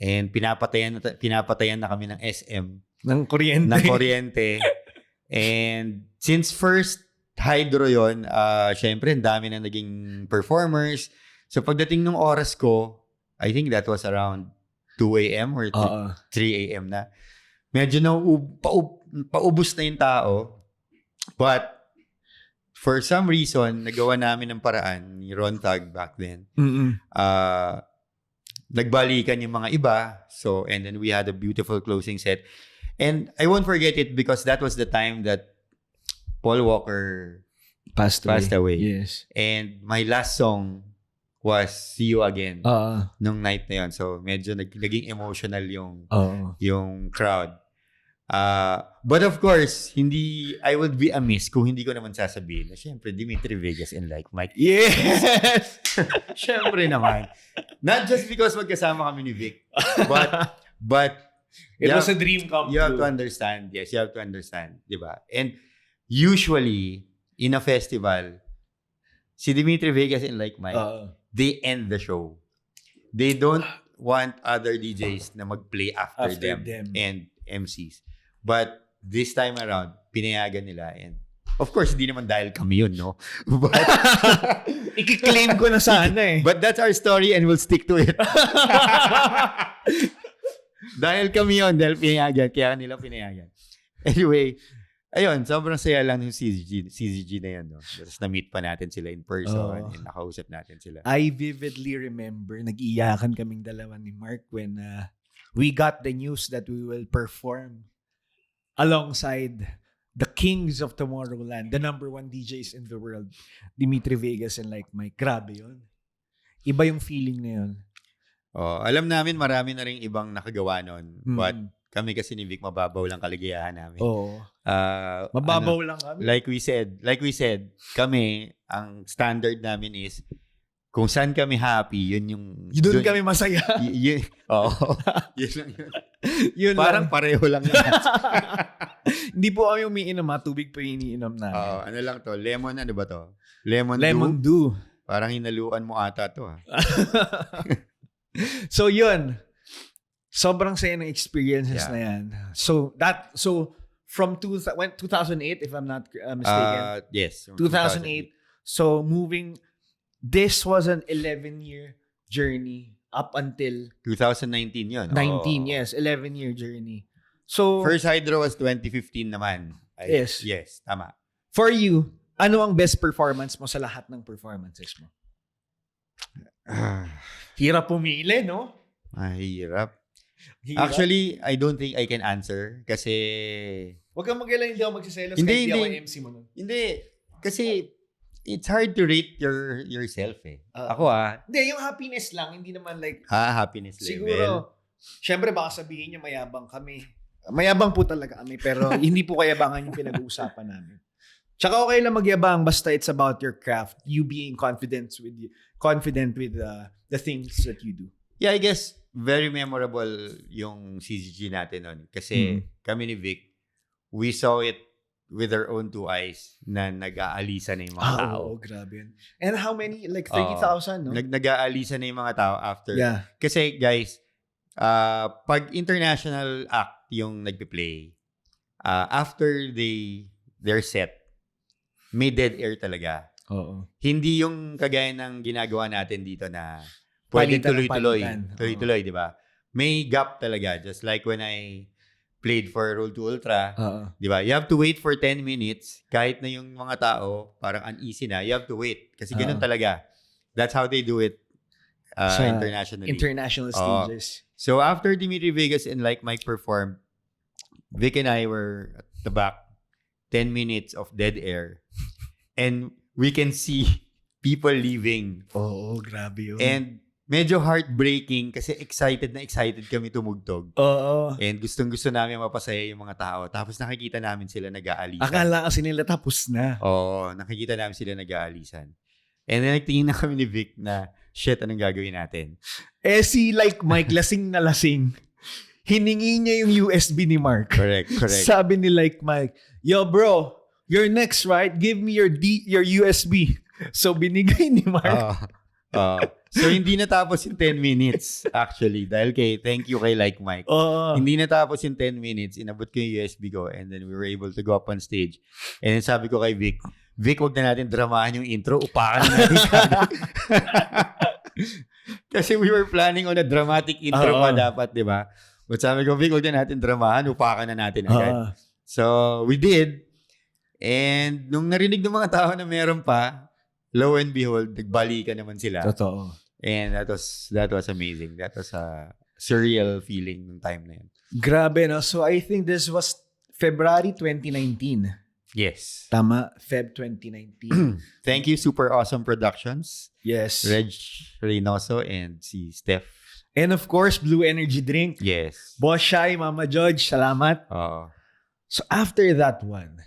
And pinapatayan na kami ng SM. Ng kuryente. And since first Hydro yon, syempre, ang dami na naging performers. So pagdating ng oras ko, I think that was around 2 a.m. or 3 a.m. na. Medyo paubos na yung tao. But for some reason, nagawa namin ng paraan ni Ron Tag back then. Nagbalikan yung mga iba. So, and then we had a beautiful closing set. And I won't forget it because that was the time that Paul Walker passed away. Yes. And my last song was See You Again nung night na yun. So, medyo naging emotional yung crowd. But of course, I would be amiss kung hindi ko naman sasabihin na syempre, Dimitri Vegas and Like Mike. Yes! Syempre naman. Not just because magkasama kami ni Vic, but it was a dream come true. You have to understand. Yes, you have to understand. Diba? And usually, in a festival, si Dimitri Vegas and Like Mike, they end the show. They don't want other DJs na mag-play after them and MCs. But this time around, pinayagan nila. And of course, hindi naman dahil kami yun, no? But i-claim ko na sana eh. But that's our story and we'll stick to it. Dahil kami yun, dahil pinayagan. Kaya nila pinayagan. Anyway, ayun, sobrang saya lang yung CZG na yan, no? Tapos na-meet pa natin sila in person and nakausap natin sila. I vividly remember, nag-iyakan kaming dalawa ni Mark when we got the news that we will perform alongside the kings of Tomorrowland, the number one DJs in the world, Dimitri Vegas and Like Mike. Grabe yun. Iba yung feeling na yun. Alam namin marami na rin ibang nakagawa nun. But kami kasi ni Vic, mababaw lang kaligayahan namin. Mababaw lang kami. Like we said, kami, ang standard namin is kung saan kami happy, yun yung... Doon kami masaya. Oo. Yun lang yun. Yun Parang lang. pareho lang yun. Hindi po kami umiinom, tubig po yung iniinom na. Ano lang to? Lemon, ano ba to? Lemon dew. Parang hinaluan mo ata to, ha? So, yun. Sobrang saya ng experiences na yan. So, from 2008, if I'm not mistaken. Yes. 2008. So, this was an 11-year journey up until 2019 yun. 19, yes. 11-year journey. So, first hydro was 2015 naman. Yes. Yes, tama. For you, ano ang best performance mo sa lahat ng performances mo? Hirap pumili, no? Mahirap. Actually, I don't think I can answer kasi... Huwag kang mag-alala, hindi ako magsiselos hindi ako MC mo nun. Hindi. Kasi it's hard to rate yourself eh. Ako Hindi, yung happiness lang. Hindi naman like... happiness level. Siguro, syempre baka sabihin niya mayabang kami. Mayabang po talaga kami, pero hindi po kayabangan yung pinag-uusapan namin. Tsaka okay lang magyabang basta it's about your craft. You being confident with the things that you do. Yeah, I guess very memorable yung CGG natin nun. Kasi kami ni Vic, we saw it with our own two eyes na nag-aalisa na yung mga tao. Oo, grabe yun. And how many? Like 30,000, no? Nag-aalisa na yung mga tao after. Yeah. Kasi guys, pag international act yung nagpe-play, after their set, may dead air talaga. Oo. Hindi yung kagaya ng ginagawa natin dito na pwede tuloy-tuloy, di ba? May gap talaga. Just like when I played for Roll to Ultra, di ba? You have to wait for 10 minutes. Kahit na yung mga tao, parang uneasy na, you have to wait. Kasi ganun talaga. That's how they do it internationally. International stages. So after Dimitri Vegas and Like Mike performed, Vic and I were at the back, 10 minutes of dead air. And we can see people leaving. Oo, grabe yun. And medyo heartbreaking kasi excited kami tumugtog. Oo. And gustong-gusto namin mapasaya yung mga tao. Tapos nakikita namin sila nag-aalisan. Akala kasi nila tapos na. Oo, nakikita namin sila nag-aalisan. And then nagtingin na kami ni Vic na, shit, anong gagawin natin? Si Like Mike, lasing na lasing. Hiningi niya yung USB ni Mark. Correct. Sabi ni Like Mike, yo bro, you're next, right? Give me your USB. So binigay ni Mark. So, hindi natapos yung 10 minutes, actually. Dahil thank you kay Like Mike. Hindi natapos yung 10 minutes. Inabot ko yung USB ko and then we were able to go up on stage. And then sabi ko kay Vic, wag na natin dramahan yung intro. Upakan na natin. Kasi we were planning on a dramatic intro pa dapat, di ba? But sabi ko, Vic, wag na natin dramahan. Upakan na natin agad. So, we did. And nung narinig ng mga tao na meron pa, lo and behold, nagbalikan naman sila. Totoo. And that was amazing. That was a surreal feeling ng time na yun. Grabe, no? So I think this was February 2019. Yes. Tama, Feb 2019. Thank you, Super Awesome Productions. Yes. Reg Reynoso and si Steph. And of course, Blue Energy Drink. Yes. Boss Shai, Mama George, salamat. So after that one,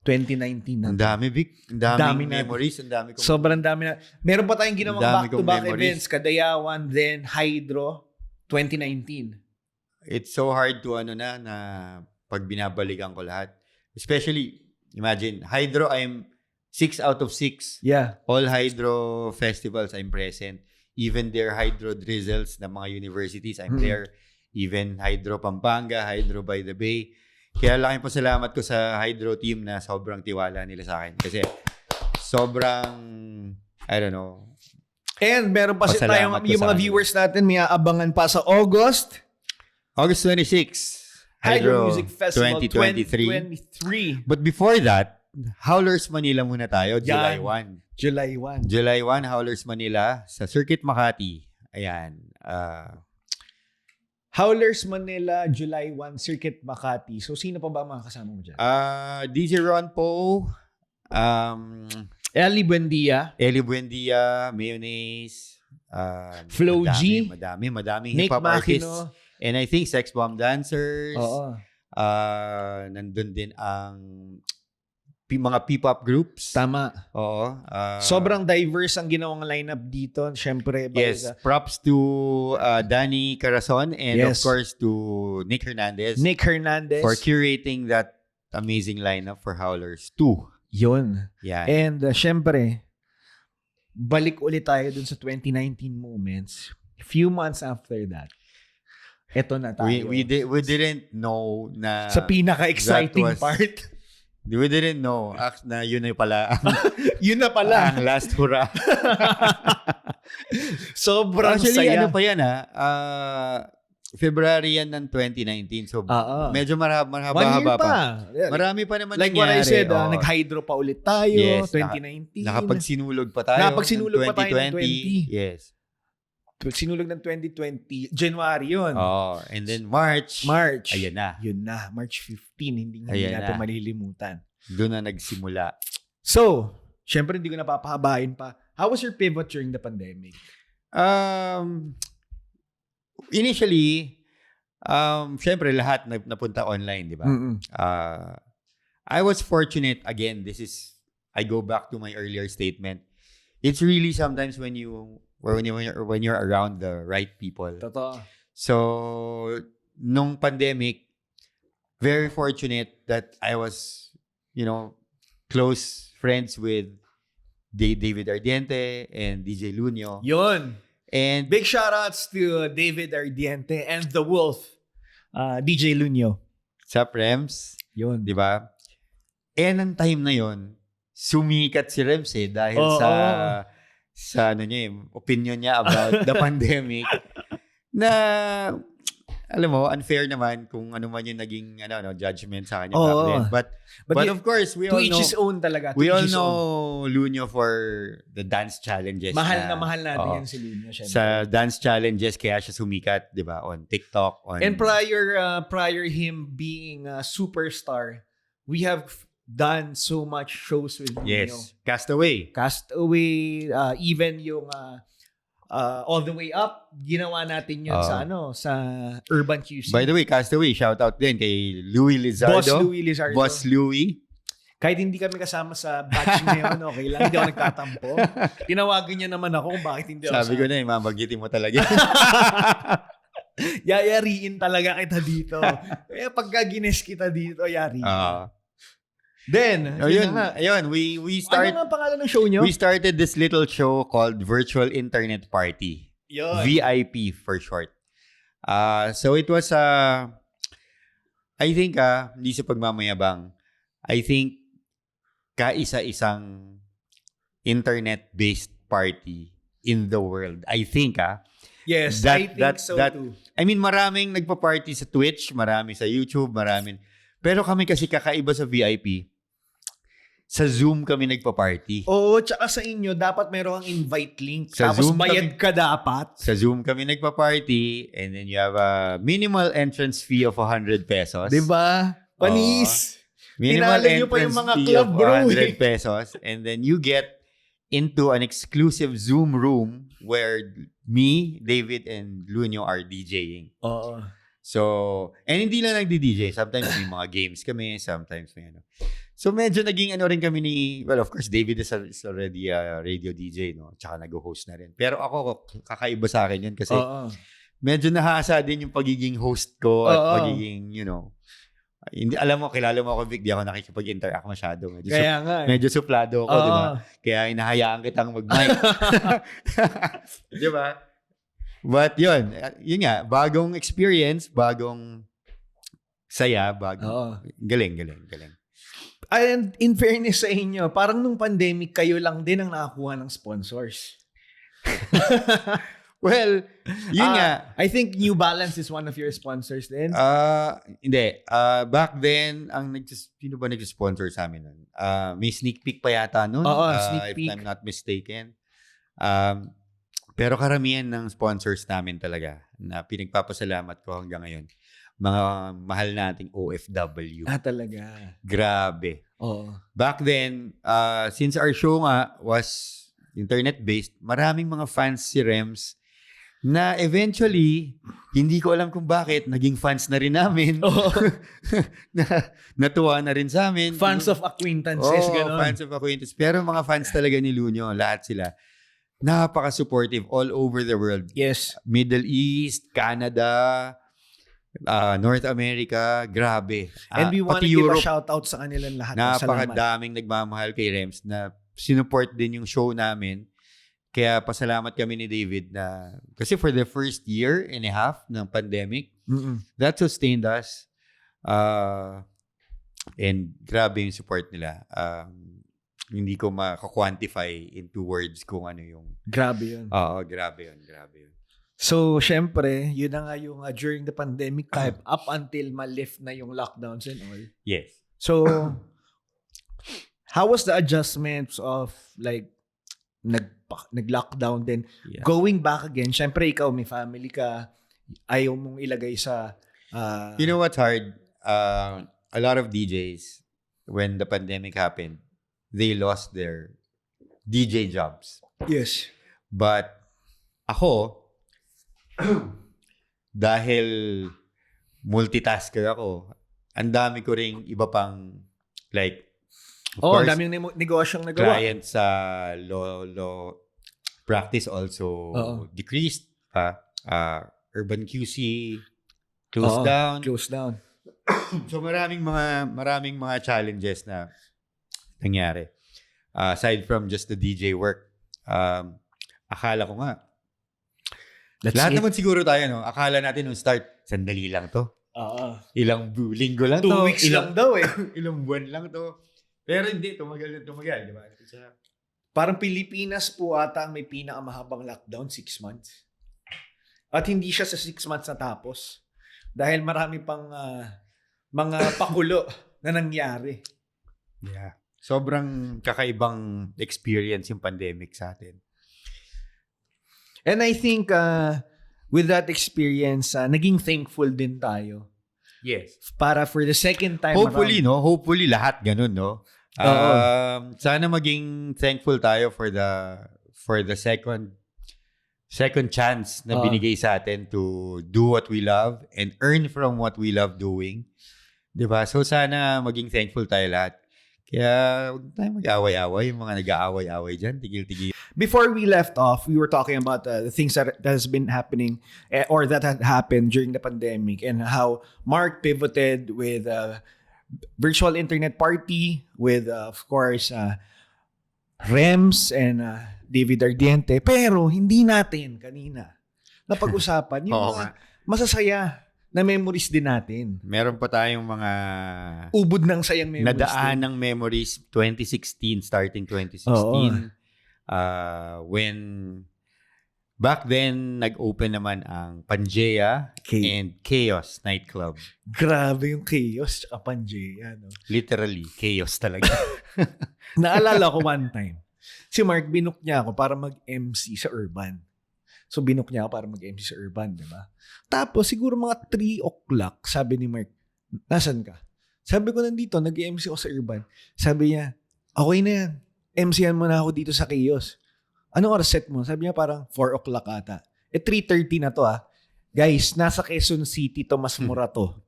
2019 na. Ang dami, Vic. Ang daming memories. Ang dami kong... Sobrang dami na. Meron pa tayong ginawang back-to-back events. Kadayawan, then Hydro, 2019. It's so hard to na pag binabalikan ko lahat. Especially, imagine, Hydro, I'm 6 out of 6. Yeah. All Hydro festivals, I'm present. Even their Hydro drizzles ng mga universities, I'm there. Even Hydro Pampanga, Hydro by the Bay. Kaya laking pasalamat ko sa Hydro team na sobrang tiwala nila sa akin. Kasi sobrang, I don't know. And meron pa tayong yung mga viewers natin, may aabangan pa sa August 26. Hydro Music Festival 2023. But before that, Howlers Manila muna tayo, July 1. July 1, Howlers Manila sa Circuit Makati. Ayan. Howlers Manila, July 1, Circuit Makati. So, sino pa ba mga kasama mo dyan? DJ Ron Poe, Ellie Buendia, Mayonnaise, Flo G, madaming Nick hip-hop artists. Makino. And I think Sex Bomb Dancers. Oo. Nandun din ang mga P-pop groups. Tama. Oo. Sobrang diverse ang ginawang lineup dito. Siyempre. Yes. Props to Danny Corazon and of course to Nick Hernandez. For curating that amazing lineup for Howlers 2. Yun. Yeah. And siyempre, balik ulit tayo dun sa 2019 moments. A few months after that, eto na tayo. We didn't know na sa pinaka-exciting part. We didn't know na yun na pala. Yun na pala. Ang last hurrah. Sobrang actually, saya. ano pa yan February yan ng 2019. So, medyo mahaba pa. Yeah. Marami pa naman like nangyari. Like what I said, nag-hydro pa ulit tayo, 2019. Nakapagsinulog pa tayo. Nakapagsinulog pa tayo ng 2020. Yes. Sinulog ng 2020. January yun. And then March. Ayan na. Yun na. March 15. Hindi natin malilimutan. Doon na nagsimula. So, syempre hindi ko napapahabain pa. How was your pivot during the pandemic? Initially, syempre lahat napunta online, di ba? I was fortunate, again, I go back to my earlier statement. It's really sometimes when you're around the right people. Totoo. So, nung pandemic, very fortunate that I was, close friends with David Ardiente and DJ Lunyo. Yun. And big shoutouts to David Ardiente and the Wolf, DJ Lunyo. Sa Rems. Yun. Di ba? And ang time na yon, sumikat si Rems dahil sa opinion niya about the pandemic na alam mo, unfair naman kung ano man yung naging judgment sa kanya back then. But of course, we all know, to each his own talaga. We all know Lunyo for the dance challenges. Mahal natin yan si Lunyo. Sa dance challenges, kaya siya sumikat, di ba? On TikTok. And prior him being a superstar, we have done so much shows with Lunyo. Yes. Castaway, even yung All the Way Up, ginawa natin yun sa Urban QC. By the way, Castaway, shout out din kay Louie Lizardo. Boss Louie. Kahit hindi kami kasama sa batch na yun, okay lang. Hindi ako nagtatampo. Tinawagan niya naman ako kung bakit hindi ako Sabi ko na, mamagitin mo talaga. Yayariin talaga kita dito. Kaya pagka gines kita dito, yari. Then, ayun, we started. Ano nga pangalan ng show nyo? We started this little show called Virtual Internet Party. Yun. VIP for short. So it was I think hindi sa pagmamayabang. I think kaisa-isang internet-based party in the world. I think Yes, I think so too. I mean, maraming nagpa-party sa Twitch, marami sa YouTube, maraming. Pero kami kasi kakaiba sa VIP. Sa Zoom kami nagpa-party. Oo, tsaka sa inyo, dapat meron kang invite link. Sa tapos Zoom bayad ka dapat. Sa Zoom kami nagpa-party and then you have a minimal entrance fee of 100 pesos. Diba? Panis. Minimal entrance pa yung mga club, fee of 100 pesos. And then you get into an exclusive Zoom room where me, David, and Lunyo are DJing. Oo. So, and hindi lang nagdi-DJ. Sometimes may mga games kami. Sometimes may So, medyo naging rin kami well, of course, David is already a radio DJ, no? Tsaka nag-host na rin. Pero ako, kakaiba sa akin yun kasi medyo nahasa din yung pagiging host ko at pagiging, hindi, alam mo, kilala mo ako, Vic, di ako nakikipag-interact masyado. Medyo suplado ako, di ba? Kaya hinahayaan kitang mag-mic. Di ba? But yun nga, bagong experience, bagong saya, galing. And in fairness sa inyo, parang nung pandemic, kayo lang din ang nakakuha ng sponsors. Well, yun nga. I think New Balance is one of your sponsors din. Hindi. Back then, sino ba nag-sponsor sa amin nun? May sneak peek pa yata nun. Sneak peek. If I'm not mistaken. Pero karamihan ng sponsors namin talaga na pinagpapasalamat ko hanggang ngayon. Mga mahal nating OFW. Talaga. Grabe. Oo. Back then, since our show nga was internet-based, maraming mga fans si Rems Na eventually, hindi ko alam kung bakit, naging fans na rin namin. Natuwa na rin sa amin. Fans of acquaintances, gano'n. Fans of acquaintances. Pero mga fans talaga ni Lunyo, lahat sila. Napaka-supportive all over the world. Yes. Middle East, Canada, North America, grabe. And we want to give a shout out sa kanilang lahat. Napakadaming nagmamahal kay Rems na sinupport din yung show namin. Kaya pasalamat kami ni David na kasi for the first year and a half ng pandemic, that sustained us. And grabe yung support nila. Hindi ko maka-quantify into words kung ano yung... Grabe yun. Oo, grabe yun. So, syempre, yun na nga yung during the pandemic time up until ma-lift na yung lockdowns and all. Yes. So, how was the adjustments of like nag-lockdown then going back again? Syempre, ikaw may family ka, ayaw mong ilagay sa... You know what's hard? A lot of DJs, when the pandemic happened, they lost their DJ jobs. Yes. But ako, dahil multitasker ako, ang dami ko ring iba pang like, of course, daming negosyong nagawa. Clients sa law practice also decreased. Urban QC closed down. So maraming mga challenges na nangyari. Aside from just the DJ work, akala ko nga, lahat naman siguro tayo, no? Akala natin nung start, sandali lang to. Ilang linggo lang 2 to. weeks lang daw eh. Ilang buwan lang to. Pero hindi, tumagal, di ba? Parang Pilipinas po ata may pinakamahabang lockdown, 6 months. At hindi siya sa 6 months natapos. Dahil marami pang mga pakulo na nangyari. Yeah. Sobrang kakaibang experience yung pandemic sa atin. And I think with that experience, naging thankful din tayo. Yes. Para for the second time Hopefully, around. Hopefully lahat ganun, no? Sana maging thankful tayo for the second chance na binigay sa atin to do what we love and earn from what we love doing. 'Di ba? So sana maging thankful tayo lahat. Kaya huwag tayo mag-away-away. Yung mga nag-aaway-away dyan, tigil-tigil. Before we left off, we were talking about the things that has been happening or that had happened during the pandemic and how Mark pivoted with virtual internet party with, of course, Rems and David Ardiente. Pero hindi natin kanina napag-usapan yung mga masasaya na memories din natin. Meron pa tayong mga ubod ng sayang memories. Nadaan ng memories 2016, starting 2016. When back then, nag-open naman ang Pangea and Chaos nightclub. Grabe yung Chaos at Pangea. No? Literally, chaos talaga. Naalala ko one time, si Mark binook niya ako para mag-MC sa Urban. So, binook niya ako para mag-MC sa Urban, di ba? Tapos, siguro mga 3 o'clock, sabi ni Mark, nasan ka? Sabi ko, nandito, nag-MC ako sa Urban. Sabi niya, okay na yan. MC-an mo na ako dito sa Chaos. Anong oras set mo? Sabi niya, parang 4 o'clock ata. 3:30 na to Guys, nasa Quezon City, Tomas Morato.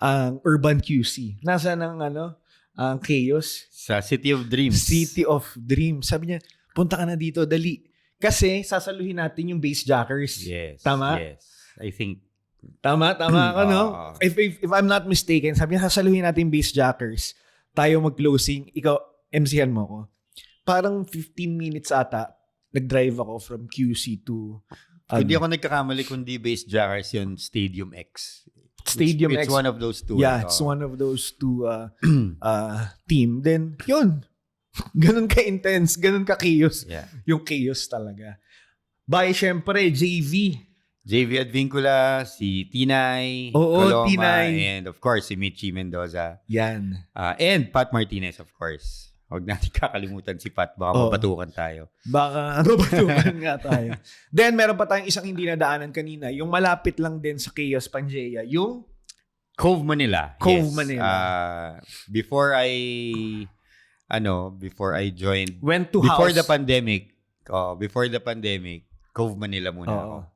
Ang Urban QC. Nasa ng ang Chaos. Sa City of Dreams. City of Dreams. Sabi niya, punta ka na dito, dali. Kasi sasaluhin natin yung bassjackers. Yes. Tama? Yes. I think. Tama ka, no? If I'm not mistaken, sabi niya, sasaluhin natin yung bassjackers. Tayo mag-closing. Ikaw, MC-han mo ko. Parang 15 minutes ata, nag-drive ako from QC to... Hindi ako nagkakamali kundi bassjackers yun, Stadium X. Stadium X. It's one of those two. Yeah, it's one of those two team. Then, yun. Ganun ka-intense, ganun ka-chaos. Yeah. Yung chaos talaga. By, syempre, JV Advincula, si Tinay, Coloma, Tinay. And of course, si Michi Mendoza. Yan. And Pat Martinez, of course. Huwag natin kakalimutan si Pat. Baka mabatukan tayo. Baka mabatukan nga tayo. Then, meron pa tayong isang hindi nadaanan kanina. Yung malapit lang din sa Chaos Pangea. Yung Cove Manila. Manila. Before I joined. Went to before house. the pandemic, Cove Manila muna ako.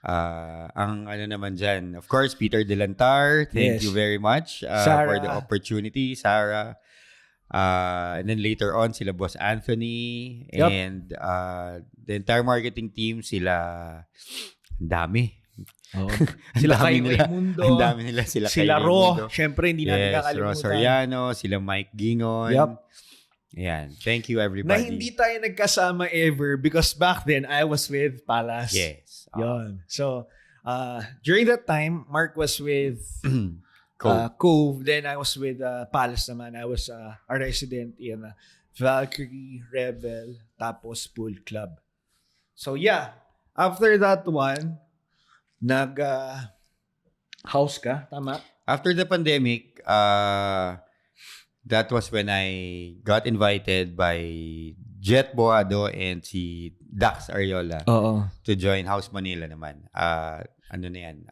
Ang ano naman dyan, of course, Peter Delantar, thank you very much for the opportunity. Sarah. And then later on, sila Boss Anthony. And the entire marketing team, sila, ang dami. Sila Kay Mundo. Ang dami nila. Sila Ro. Siyempre, hindi natin kakalimutan. Ro Soriano, sila Mike Gingon. Ayan. Thank you, everybody. Na hindi tayo nagkasama ever because back then, I was with Palace. Yes. Yun. So, during that time, Mark was with Cove. Then I was with Palace naman. I was a resident in Valkyrie, Rebel, tapos Pool Club. So, yeah. After that one, house ka, tama? After the pandemic, that was when I got invited by Jet Boado and si Dax Ariola to join House Manila naman. Ano na yan?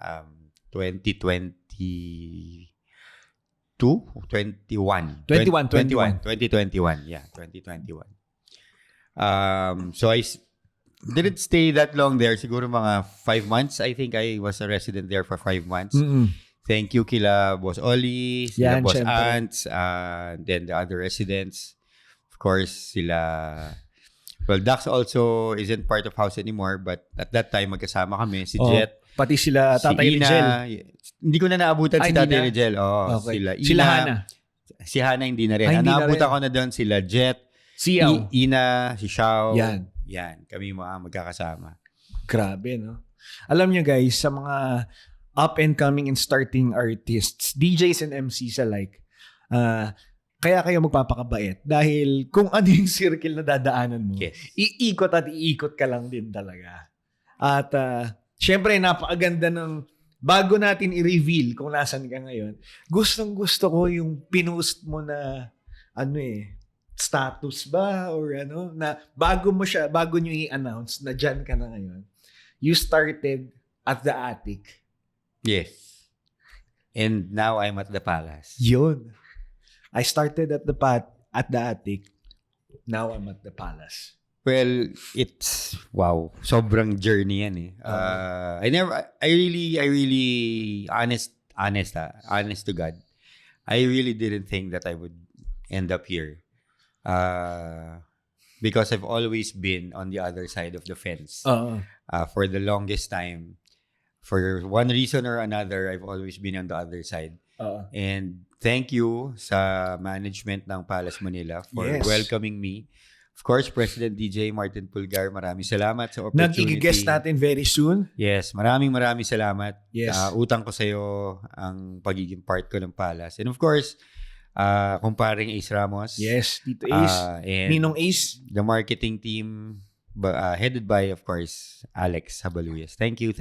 2021. 2021. Yeah, 2021. So I didn't stay that long there. Siguro mga 5 months. I think I was a resident there for 5 months. Thank you kila Boss Oli, sila Boss Ants, then the other residents. Of course, sila... Well, Dax also isn't part of house anymore, but at that time, magkasama kami. Si Jet. Pati sila Tatay Rigel. Hindi ko na naabutan si Tatay Rigel. Sila Ina. Sila Hana. Si Hana hindi na rin. Naabutan ko na doon sila Jet, si Ina, si Xiao. Yan. Kami mga magkakasama. Grabe, no? Alam niyo guys, sa mga up-and-coming and starting artists, DJs and MCs alike, kaya kayo magpapakabait. Dahil kung ano yung circle na dadaanan mo, iikot at iikot ka lang din talaga. At syempre, napakaganda ng bago natin i-reveal kung nasan ka ngayon. Gustong-gusto ko yung pinost mo na status ba or na bago nyo i-announce na dyan ka na ngayon. You started at the attic. Yes. And now I'm at the Palace. Yun. I started at the attic. Now I'm at the Palace. Well, it's wow. Sobrang journey yan eh. I really honest to God. I really didn't think that I would end up here. Because I've always been on the other side of the fence. For the longest time. For one reason or another, I've always been on the other side. And thank you sa management ng Palace Manila for welcoming me. Of course, President DJ Martin Pulgar, maraming salamat sa opportunity. Nag-guest natin very soon. Yes, maraming salamat. Yes. Utang ko sa iyo ang pagiging part ko ng Palace. And of course, kumparing Ace Ramos. Yes, Tito Ace. And Ninong Ace. The marketing team headed by, of course, Alex Habaluyas. Thank you.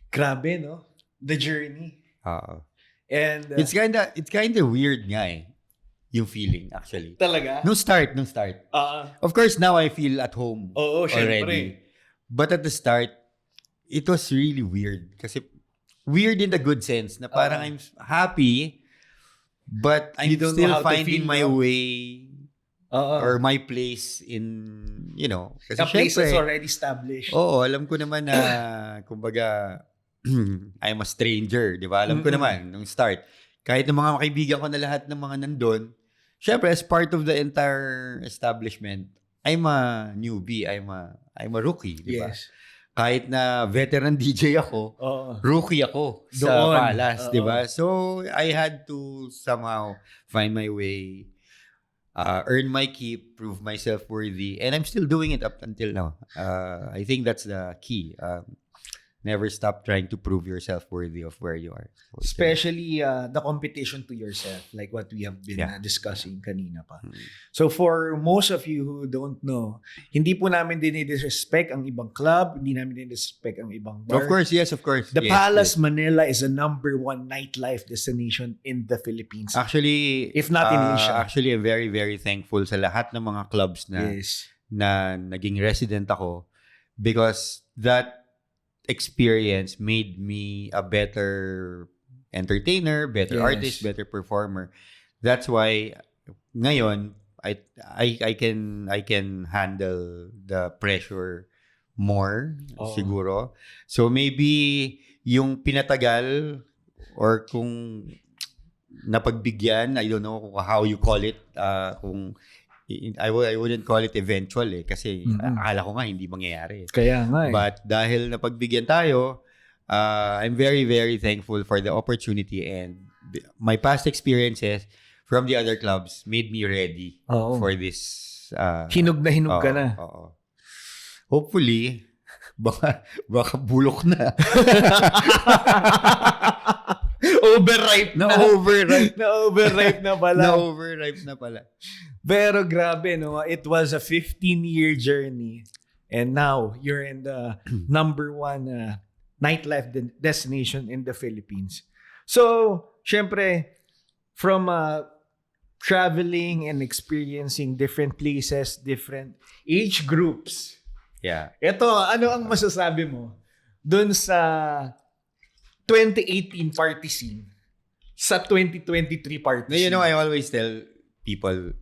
Grabe, no? The journey. And it's kinda weird nga eh. Yung feeling, actually. Talaga? Nung start. Of course, now I feel at home already. Syempre. But at the start, it was really weird. Kasi weird in the good sense na parang I'm happy, but I'm still finding my way or my place in, kasi the place is already established. Oo, alam ko naman na, kumbaga, I'm a stranger, di ba? Alam ko naman, nung start. Kahit ng mga kaibigan ko na lahat ng mga nandun, syempre, as part of the entire establishment, I'm a newbie, I'm a rookie, di ba? Yes. Kahit na veteran DJ ako, rookie ako sa Palace, di ba? So, I had to somehow find my way, earn my keep, prove myself worthy, and I'm still doing it up until now. I think that's the key. Never stop trying to prove yourself worthy of where you are. So, especially the competition to yourself, like what we have been discussing kanina pa. So for most of you who don't know, hindi po namin dinidisrespect ang ibang club, hindi namin dinidisrespect ang ibang bar. Of course, yes, of course. The Palace Manila is the #1 nightlife destination in the Philippines. Actually, if not in Asia. Actually, I'm very, very thankful sa lahat ng mga clubs na naging resident ako because that experience made me a better entertainer, better artist, better performer. That's why ngayon I can handle the pressure more, siguro. So maybe yung pinatagal or kung napagbigyan, I don't know how you call it, kung I wouldn't call it eventual kasi akala ko nga hindi mangyayari. Kaya nga But dahil napagbigyan tayo, I'm very, very thankful for the opportunity, and my past experiences from the other clubs made me ready for this. Hinog na hinog ka na. Hopefully, baka bulok na. Overripe na. Na-overripe na pala. Pero grabe, no? It was a 15-year journey. And now, you're in the number 1 nightlife destination in the Philippines. So, syempre, from traveling and experiencing different places, different age groups. Yeah. Ito, ano ang masasabi mo dun sa 2018 party scene sa 2023 party scene? You know, I always tell people,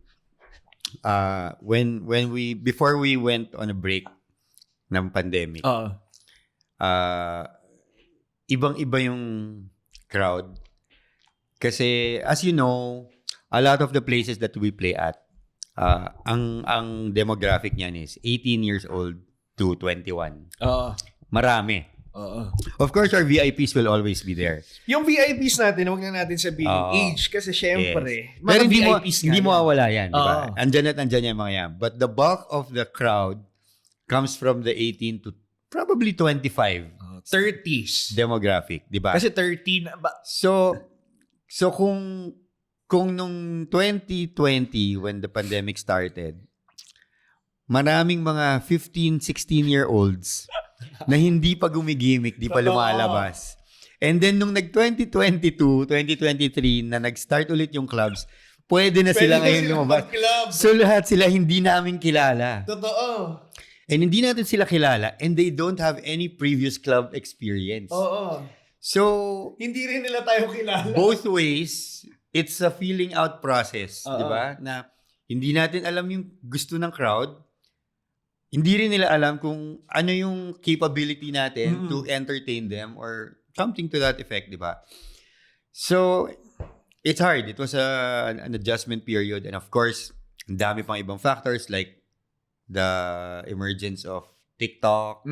before we went on a break ng pandemic, ibang-iba yung crowd. Kasi, as you know, a lot of the places that we play at, ang demographic niyan is 18 years old to 21. Marami. Of course, our VIPs will always be there. Yung VIPs natin, huwag na natin sabihin age kasi syempre, yes. Pero hindi mo mawala yan, di ba? Andyan yung mga yan. But the bulk of the crowd comes from the 18 to probably 25. 30s. Demographic, di ba? Kasi 13 ba? So kung nung 2020, when the pandemic started, maraming mga 15, 16-year-olds na hindi pa gumigimik, di pa lumalabas. And then nung nag-2022, 2023, na nag-start ulit yung clubs, pwede na sila ngayon lumabas. So lahat sila hindi namin kilala. Totoo. And hindi natin sila kilala, and they don't have any previous club experience. So, hindi rin nila tayo kilala. Both ways, it's a feeling out process, di ba? Na hindi natin alam yung gusto ng crowd. Hindi rin nila alam kung ano yung capability natin to entertain them or something to that effect, di ba? So, it's hard. It was an adjustment period. And of course, ang dami pang ibang factors like the emergence of TikTok,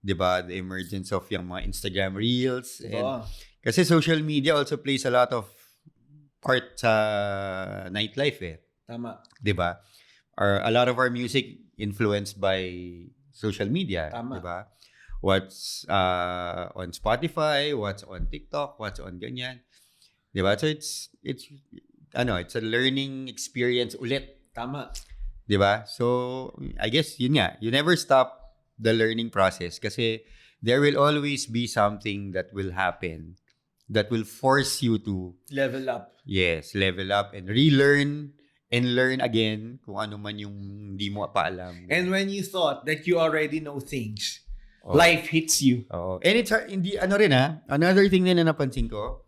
di ba? The emergence of yung mga Instagram Reels. And, kasi social media also plays a lot of part sa nightlife Tama. Di ba? A lot of our music influenced by social media. Tama. Di ba? What's on Spotify, what's on TikTok, what's on ganyan. Di ba? So it's a learning experience ulit. Tama. Di ba? So I guess yun nga, you never stop the learning process kasi there will always be something that will happen that will force you to level up. Yes, level up and relearn and learn again kung ano man yung hindi mo pa alam. And when you thought that you already know things, life hits you. And it's hindi another thing na napansin ko,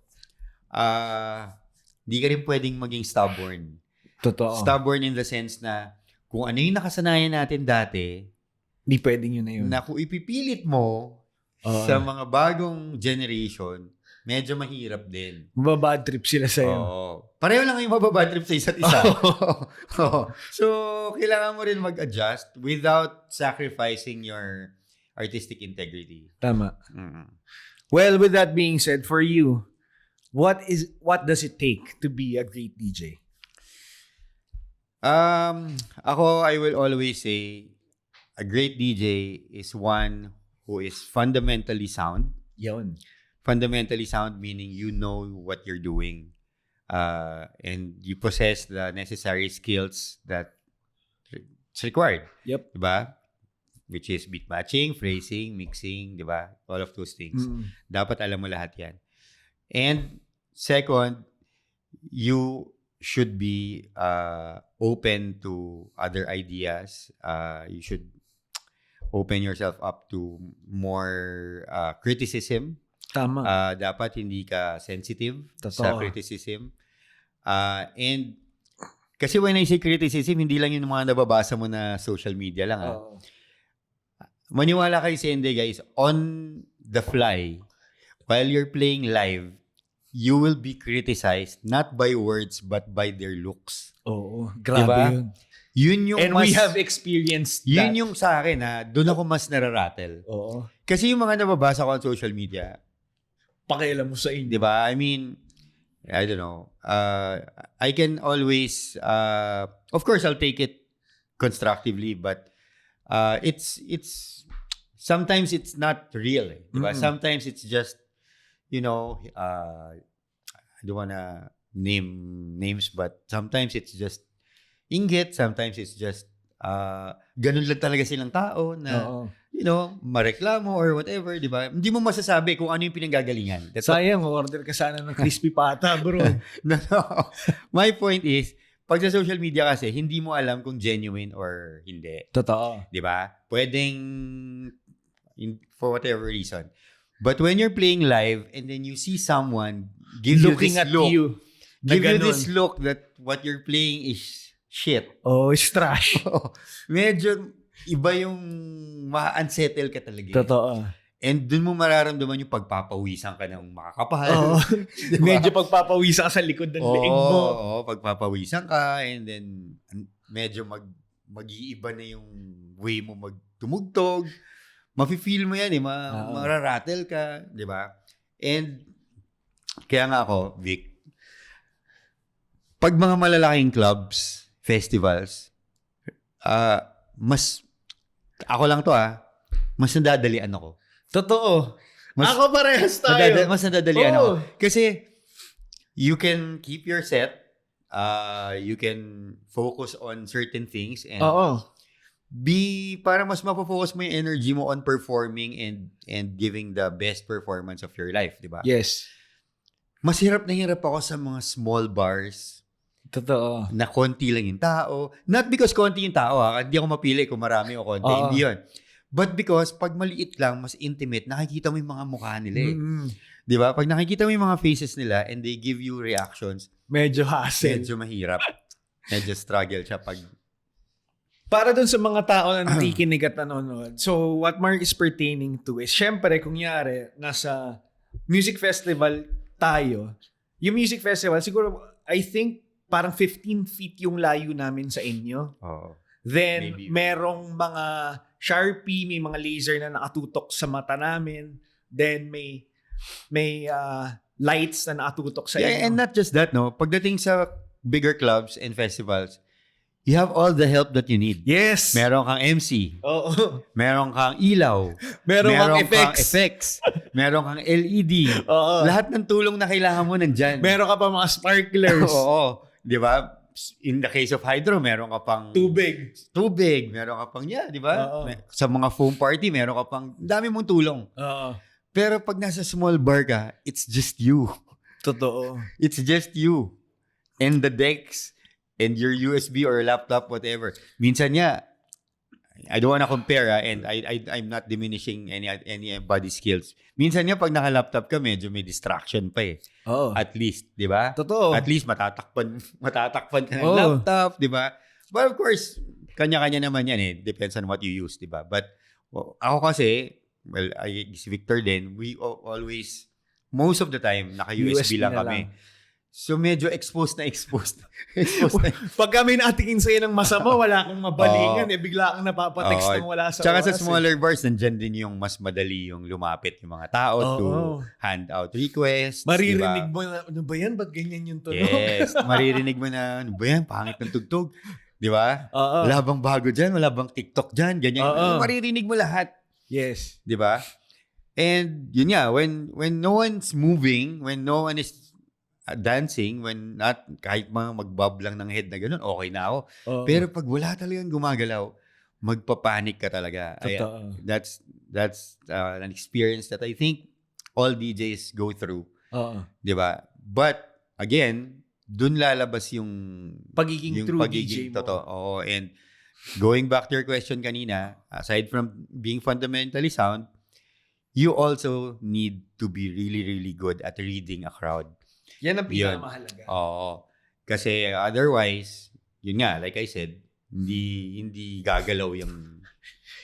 hindi ka rin pwedeng maging stubborn. Totoo. Stubborn in the sense na kung ano yung nakasanayan natin dati, hindi pwedeng yun na yun. Na kung ipipilit mo sa mga bagong generation, medyo mahirap din. Mababad trip sila sa'yo. Pareho lang yung mababad trip sa isa't isa. So, kailangan mo rin mag-adjust without sacrificing your artistic integrity. Tama. Well, with that being said, for you, what does it take to be a great DJ? Ako, I will always say, a great DJ is one who is fundamentally sound. Yun. Fundamentally sound meaning you know what you're doing. And you possess the necessary skills that it's required. Yep. Diba? Which is beat matching, phrasing, mixing, diba? All of those things. Dapat alam mo lahat yan. And second, you should be open to other ideas. You should open yourself up to more criticism. Tama. Dapat hindi ka sensitive sa criticism. And kasi when I say criticism, hindi lang yung mga nababasa mo na social media lang. maniwala kayo sa hindi, guys, on the fly, while you're playing live, you will be criticized not by words but by their looks. Oo, grabe diba? yun. Yun yung And we have experienced that. Yun yung sa akin, ha, doon ako mas nararatel. Oo. Kasi yung mga nababasa ko on social media, pakialam mo sa inyo. Diba? I mean, I don't know. I can always, of course, I'll take it constructively, but it's sometimes it's not real. Diba? Sometimes it's just, I don't wanna name names, but sometimes it's just inggit, sometimes it's just ganun lang talaga silang tao na mareklamo or whatever, di ba? Hindi mo masasabi kung ano yung pinanggagalingan. Sayang, order ka sana ng crispy pata, bro. No. My point is, pag sa social media kasi, hindi mo alam kung genuine or hindi. Totoo. Di ba? Pwedeng, for whatever reason. But when you're playing live and then you see someone give looking you this at look, you, give you this look that what you're playing is shit. Oh, it's trash. Medyo iba yung ma-unsettle ka talaga. Totoo. And dun mo mararamdaman yung pagpapawisan ka ng makakapahal. Diba? Medyo pagpapawisan ka sa likod ng leeg mo. Oo, pagpapawisan ka and then medyo mag-iiba na yung way mo magtumugtog. Mafe-feel mo yan mararatel ka, di ba? And kaya nga ako, Vic, pag mga malalaking clubs, festivals, ako lang to mas nadadalian ako. Totoo. Ako parehas tayo. Mas nadadalian ako. Kasi you can keep your set, you can focus on certain things and para mas mapofocus mo yung energy mo on performing and giving the best performance of your life, di ba? Yes. Mas hirap na hirap ako sa mga small bars. Totoo. Na konti lang yung tao. Not because konti yung tao, hindi ako mapili kung marami o konti. Hindi yun. But because pag maliit lang, mas intimate, nakikita mo yung mga mukha nila. Di ba? Pag nakikita mo yung mga faces nila and they give you reactions, medyo hassle. Medyo mahirap. Medyo struggle siya pag... Para dun sa mga tao na nakikinig at nanonood. So, what Mark is pertaining to is, syempre, kunyari, nasa music festival tayo. Yung music festival, siguro, I think, parang 15 feet yung layo namin sa inyo. Then, maybe. Merong mga Sharpie, may mga laser na nakatutok sa mata namin. Then, may lights na nakatutok sa inyo. And not just that, no? Pagdating sa bigger clubs and festivals, you have all the help that you need. Yes. Meron kang MC. Oo. Meron kang ilaw. Meron kang effects. Meron kang LED. Oo. Lahat ng tulong na kailangan mo nandyan. Meron ka pa mga sparklers. Oo. Di ba? In the case of hydro, meron ka pang... Tubig. Meron ka pang, di ba? Sa mga foam party, meron ka pang... Dami mong tulong. Oo. Pero pag nasa small bar ka, it's just you. Totoo. It's just you. And the decks, and your USB or laptop, whatever. Minsan niya, I don't wanna compare and I'm not diminishing anybody's skills. Minsan niya, pag naka-laptop ka, medyo may distraction pa eh. At least, di ba? Totoo. At least matatakpan ka ng laptop, di ba? But of course, kanya-kanya naman yan eh. Depends on what you use, di ba? But ako kasi, si Victor din, we always, most of the time, naka-USB lang kami. So, medyo exposed na. Pag kami natingin sa'yo ng masama, wala kang mabalingan. Bigla kang napapatext ng wala sa Tsaka sa smaller bars, nandyan din yung mas madali yung lumapit yung mga tao to hand out requests. Maririnig mo na, ano ba yan? Ba't ganyan yung tunog? Yes. Maririnig mo na, ano ba yan? Pangit ng tugtog. Di ba? Wala bang bago dyan? Wala bang TikTok dyan? Ganyan. Maririnig mo lahat. Yes. Di ba? And yun nga, when no one's moving, when no one is dancing, when not, kahit mga magbob lang ng head na gano'n, okay na ako. Pero pag wala talagang gumagalaw, magpapanik ka talaga. That's an experience that I think all DJs go through. Di ba? But, again, dun lalabas yung pagiging true DJ mo. Totoo. And going back to your question kanina, aside from being fundamentally sound, you also need to be really, really good at reading a crowd. Yan ang pinakamahalaga. Kasi otherwise, yun nga, like I said, hindi gagalaw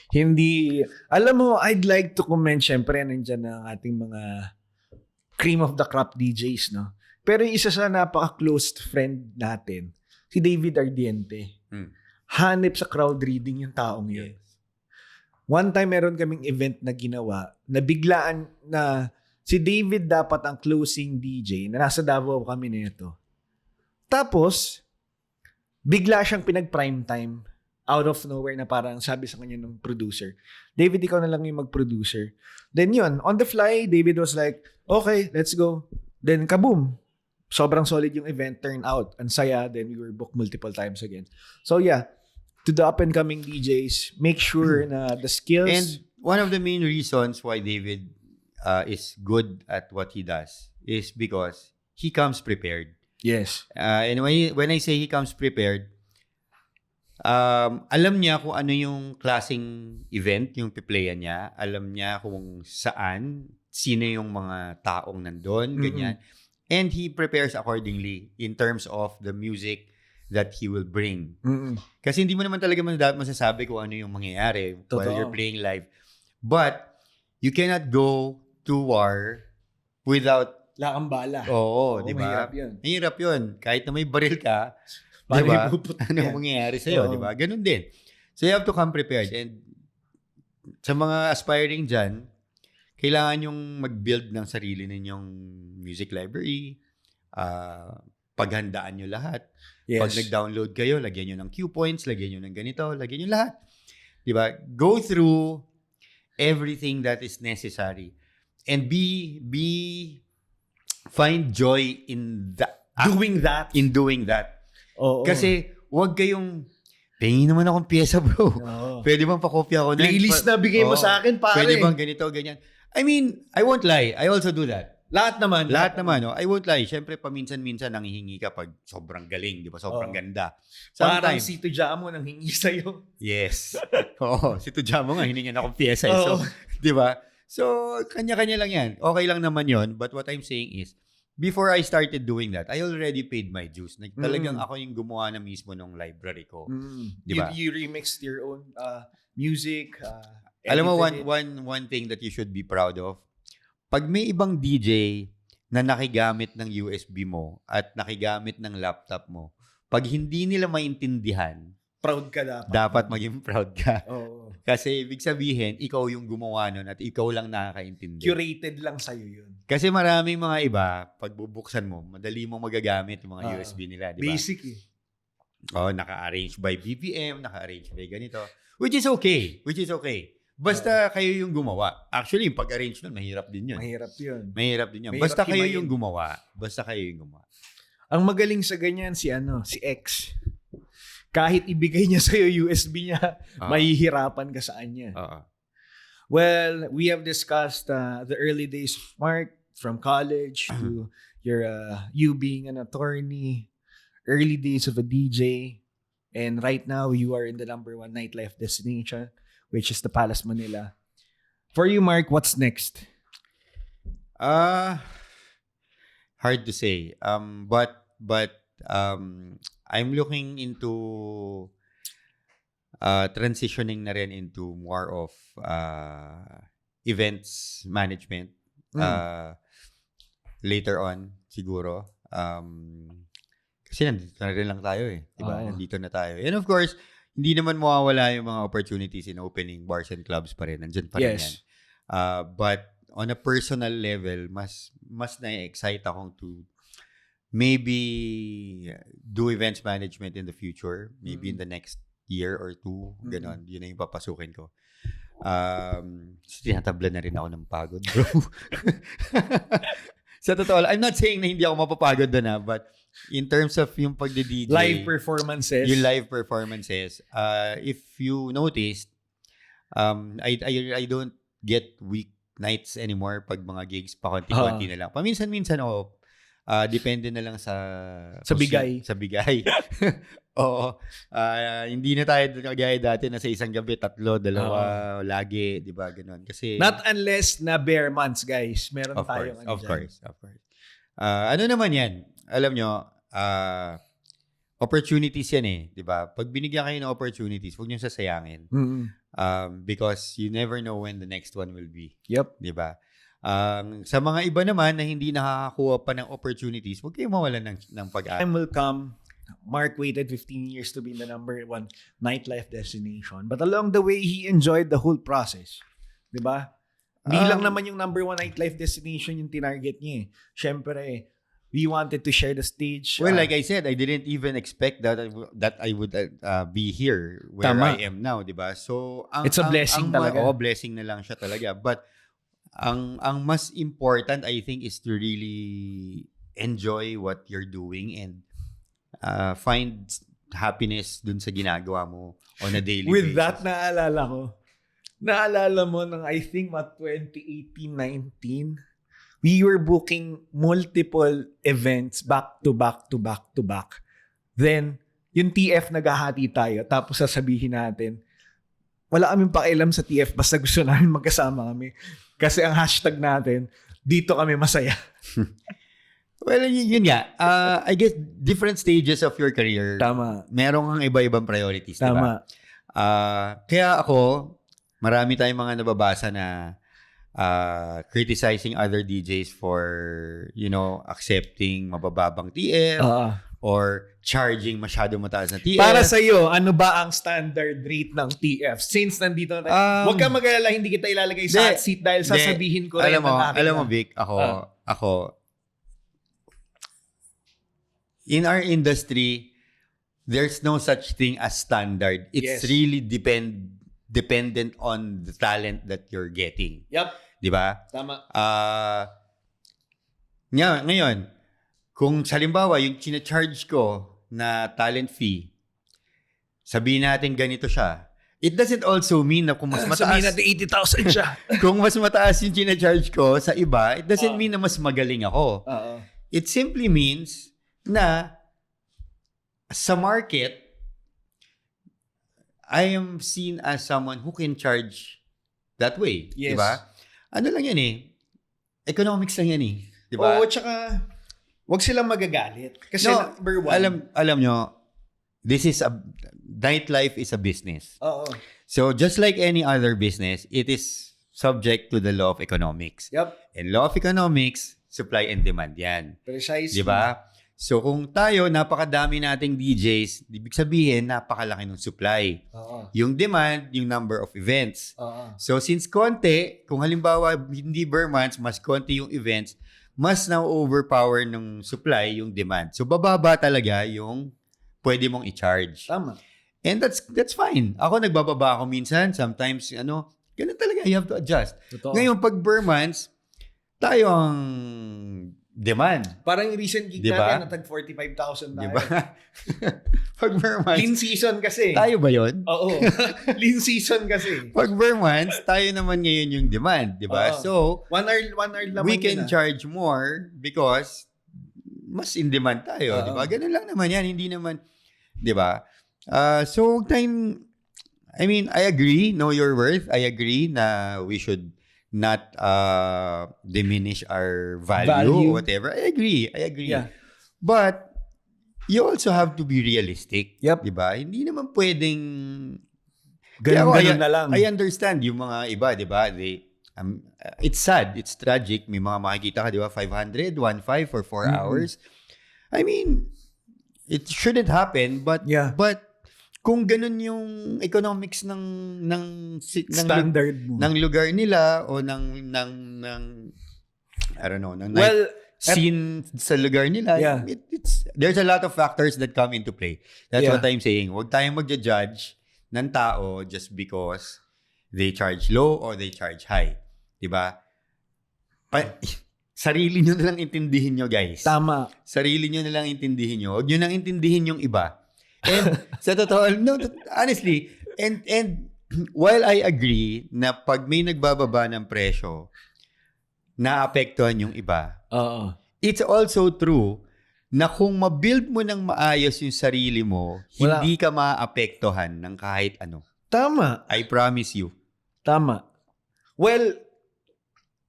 Hindi, alam mo, I'd like to commend, syempre, nandiyan ang ating mga cream of the crop DJs, no? Pero yung isa sa napaka-close friend natin, si David Ardiente. Hanip sa crowd reading yung taong yun. Yes. One time, meron kaming event na ginawa na biglaan na si David dapat ang closing DJ na nasa Davao kami nito. Tapos, bigla siyang pinag-prime time out of nowhere na parang sabi sa kanya ng producer, David, ikaw na lang yung mag-producer. Then yun, on the fly, David was like, okay, let's go. Then kaboom, sobrang solid yung event, turn out. Ang saya, then we were booked multiple times again. So yeah, to the up-and-coming DJs, make sure na the skills... And one of the main reasons why David is good at what he does is because he comes prepared. Yes. And when I say he comes prepared, alam niya kung ano yung klaseng event yung piplayan niya. Alam niya kung saan, sino yung mga taong nandun, ganyan. And he prepares accordingly in terms of the music that he will bring. Kasi hindi mo naman talaga masasabi kung ano yung mangyayari while you're playing live. But you cannot go to war without lakang bala. Oo, di ba? Mahirap yun. Mahirap yun. Kahit na may baril ka, di ba? Ano mangyayari sa'yo, di ba? Ganun din. So you have to come prepared. And sa mga aspiring dyan, kailangan yung mag-build ng sarili ninyong music library, paghandaan nyo lahat. Yes. Pag nag-download kayo, lagyan nyo ng cue points, lagyan nyo ng ganito, lagyan nyo lahat. Diba? Go through everything that is necessary. And find joy in doing that. In doing that. Oo. Kasi, wag kayong, pengin naman akong pyesa, bro. Pwede bang pakopya ko na? Playlist na bigay mo sa akin, pare. Pwede bang ganito, ganyan. I mean, I won't lie. I also do that. Lahat naman. No? I won't lie. Siyempre, paminsan-minsan nanghihingi ka pag sobrang galing, di ba? Sobrang ganda. Parang si Tujamo nang hingi sa'yo. Yes. Oo. Si Tujamo nga, hiningan akong pyesa. So, di ba? So, kanya-kanya lang yan. Okay lang naman yon. But what I'm saying is, before I started doing that, I already paid my dues. Talagang ako yung gumawa na mismo ng library ko. Di ba? You remixed your own music. Alam mo, one thing that you should be proud of, pag may ibang DJ na nakigamit ng USB mo at nakigamit ng laptop mo, pag hindi nila maintindihan, proud ka dapat. Dapat maging proud ka. Oo. Kasi ibig sabihin, ikaw yung gumawa nun at ikaw lang nakakaintindi. Curated lang sa'yo yun. Kasi maraming mga iba, pag bubuksan mo, madali mo magagamit yung mga USB nila. Diba? Basic eh. Naka-arrange by BPM, naka-arrange by ganito. Which is okay. Basta kayo yung gumawa. Actually, yung pag-arrange nun, mahirap din yun. Mahirap din yun. Basta kayo yung gumawa. Ang magaling sa ganyan, si X. Kahit ibigay niya sa'yo USB niya, mahihirapan ka sa kanya. Well, we have discussed the early days of Mark, from college to you being an attorney, early days of a DJ, and right now you are in the #1 nightlife destination, which is the Palace Manila. For you, Mark, what's next? Hard to say. But I'm looking into transitioning na rin into more of events management. Later on, siguro. Kasi nandito na rin lang tayo eh. Diba? Nandito na tayo. And of course, hindi naman mawawala yung mga opportunities in opening bars and clubs pa rin. Nandyan pa rin yan. But on a personal level, mas na-excite akong to maybe do events management in the future. Maybe in the next year or two. Ganon. Yun na yung papasukin ko. Tinatabla na rin ako ng pagod, bro. Sa totoo, I'm not saying na hindi ako mapapagod doon but in terms of yung pagde-DJ, live performances, if you noticed, I don't get weeknights anymore pag mga gigs pa konti-konti na lang. Paminsan-minsan depende na lang sa bigay. Sa bigay. Oo. Hindi na tayo kagaya dati na sa isang gabi, 3, 2, lagi, di ba? Ganon. Kasi, not unless na bare months, guys. Meron tayong Of course. Ano naman yan? Alam nyo, opportunities yan eh. Di ba? Pag binigyan kayo ng opportunities, huwag nyo sasayangin. Because you never know when the next one will be. Yep. Diba? Sa mga iba naman na hindi nakakakuha pa ng opportunities, huwag kayong mawalan ng pag-asa. Time will come. Mark waited 15 years to be the #1 nightlife destination. But along the way, he enjoyed the whole process. Diba? Hindi lang naman yung #1 nightlife destination yung tinarget niya eh. Syempre, we wanted to share the stage. Well, like I said, I didn't even expect that I would be here where I am now, di ba? So, it's a blessing talaga. Blessing na lang siya talaga. But, ang mas important, I think, is to really enjoy what you're doing and find happiness dun sa ginagawa mo on a daily basis. With that, naalala mo ng I think 2018-19, we were booking multiple events back to back to back to back. Then, yung TF naghahati tayo. Tapos sasabihin natin, wala kaming pakialam sa TF basta gusto namin magkasama kami. Kasi ang hashtag natin, dito kami masaya. Well, yun nga. I guess different stages of your career. Tama. Meron kang iba-ibang priorities, tama. Diba? Kaya ako, marami tayong mga nababasa na criticizing other DJs for, accepting mabababang TF or charging masyado mataas na TF. Para sa'yo, ano ba ang standard rate ng TF? Since nandito na tayo, huwag kang mag-alala, hindi kita ilalagay sa hot seat dahil sasabihin ko rin alam mo, Vic, ako, in our industry, there's no such thing as standard. It's really dependent on the talent that you're getting. Yep. Diba? Tama. Ngayon, kung halimbawa yung charge ko na talent fee, sabihin natin ganito siya. It doesn't also mean na kung mas mataas... Sabihin natin 80,000 siya. Kung mas mataas yung charge ko sa iba, it doesn't mean na mas magaling ako. It simply means na sa market, I am seen as someone who can charge that way. Yes. Diba? Ano lang yan eh. Economics lang yan eh. Diba? Oo, tsaka wag silang magagalit. Kasi number one. Alam nyo, nightlife is a business. Oo. So just like any other business, it is subject to the law of economics. Yep. And law of economics, supply and demand yan. Precisely. Diba? So kung tayo, napakadami nating DJs, ibig sabihin, napakalaki ng supply. Yung demand, yung number of events. So since konti, kung halimbawa hindi per month, mas konti yung events, mas na-overpower ng supply yung demand. So bababa talaga yung pwede mong i-charge. Tama. And that's fine. Ako nagbababa ako minsan, sometimes ganun talaga, you have to adjust. Totoo. Ngayon pag per month, tayo ang demand. Parang yung recent gig natin, natag 45,000 tayo. Diba? Pag per month. Lean season kasi. Tayo ba yun? Oo. Lean season kasi. Pag per month, tayo naman ngayon yung demand. Diba? So, 1 hour naman we can charge more because mas in demand tayo. Diba? Ganun lang naman yan. Hindi naman, diba? So, I agree. Know your worth. I agree na we should not diminish our value or whatever. I agree. Yeah. But you also have to be realistic. Yep. Diba? Hindi naman pwedeng ganun na lang. I understand yung mga iba, diba? It's sad. It's tragic. May mga makikita ka, diba? 500, 1.5 for 4 hours. I mean, it shouldn't happen, but kung ganun yung economics ng standard mo, ng lugar nila o ng I don't know, ng scene sa lugar nila, there's a lot of factors that come into play. That's what I'm saying. Huwag tayong magja-judge ng tao just because they charge low or they charge high. Diba? Sarili nyo na lang intindihin nyo, guys. Tama. Sarili nyo na lang intindihin nyo. Huwag nyo nang intindihin yung iba. And sa totoo, honestly, and while I agree na pag may nagbababa ng presyo, naapektuhan yung iba. It's also true na kung mabuild mo ng maayos yung sarili mo, hindi ka maapektuhan ng kahit ano. Tama. I promise you. Tama. Well,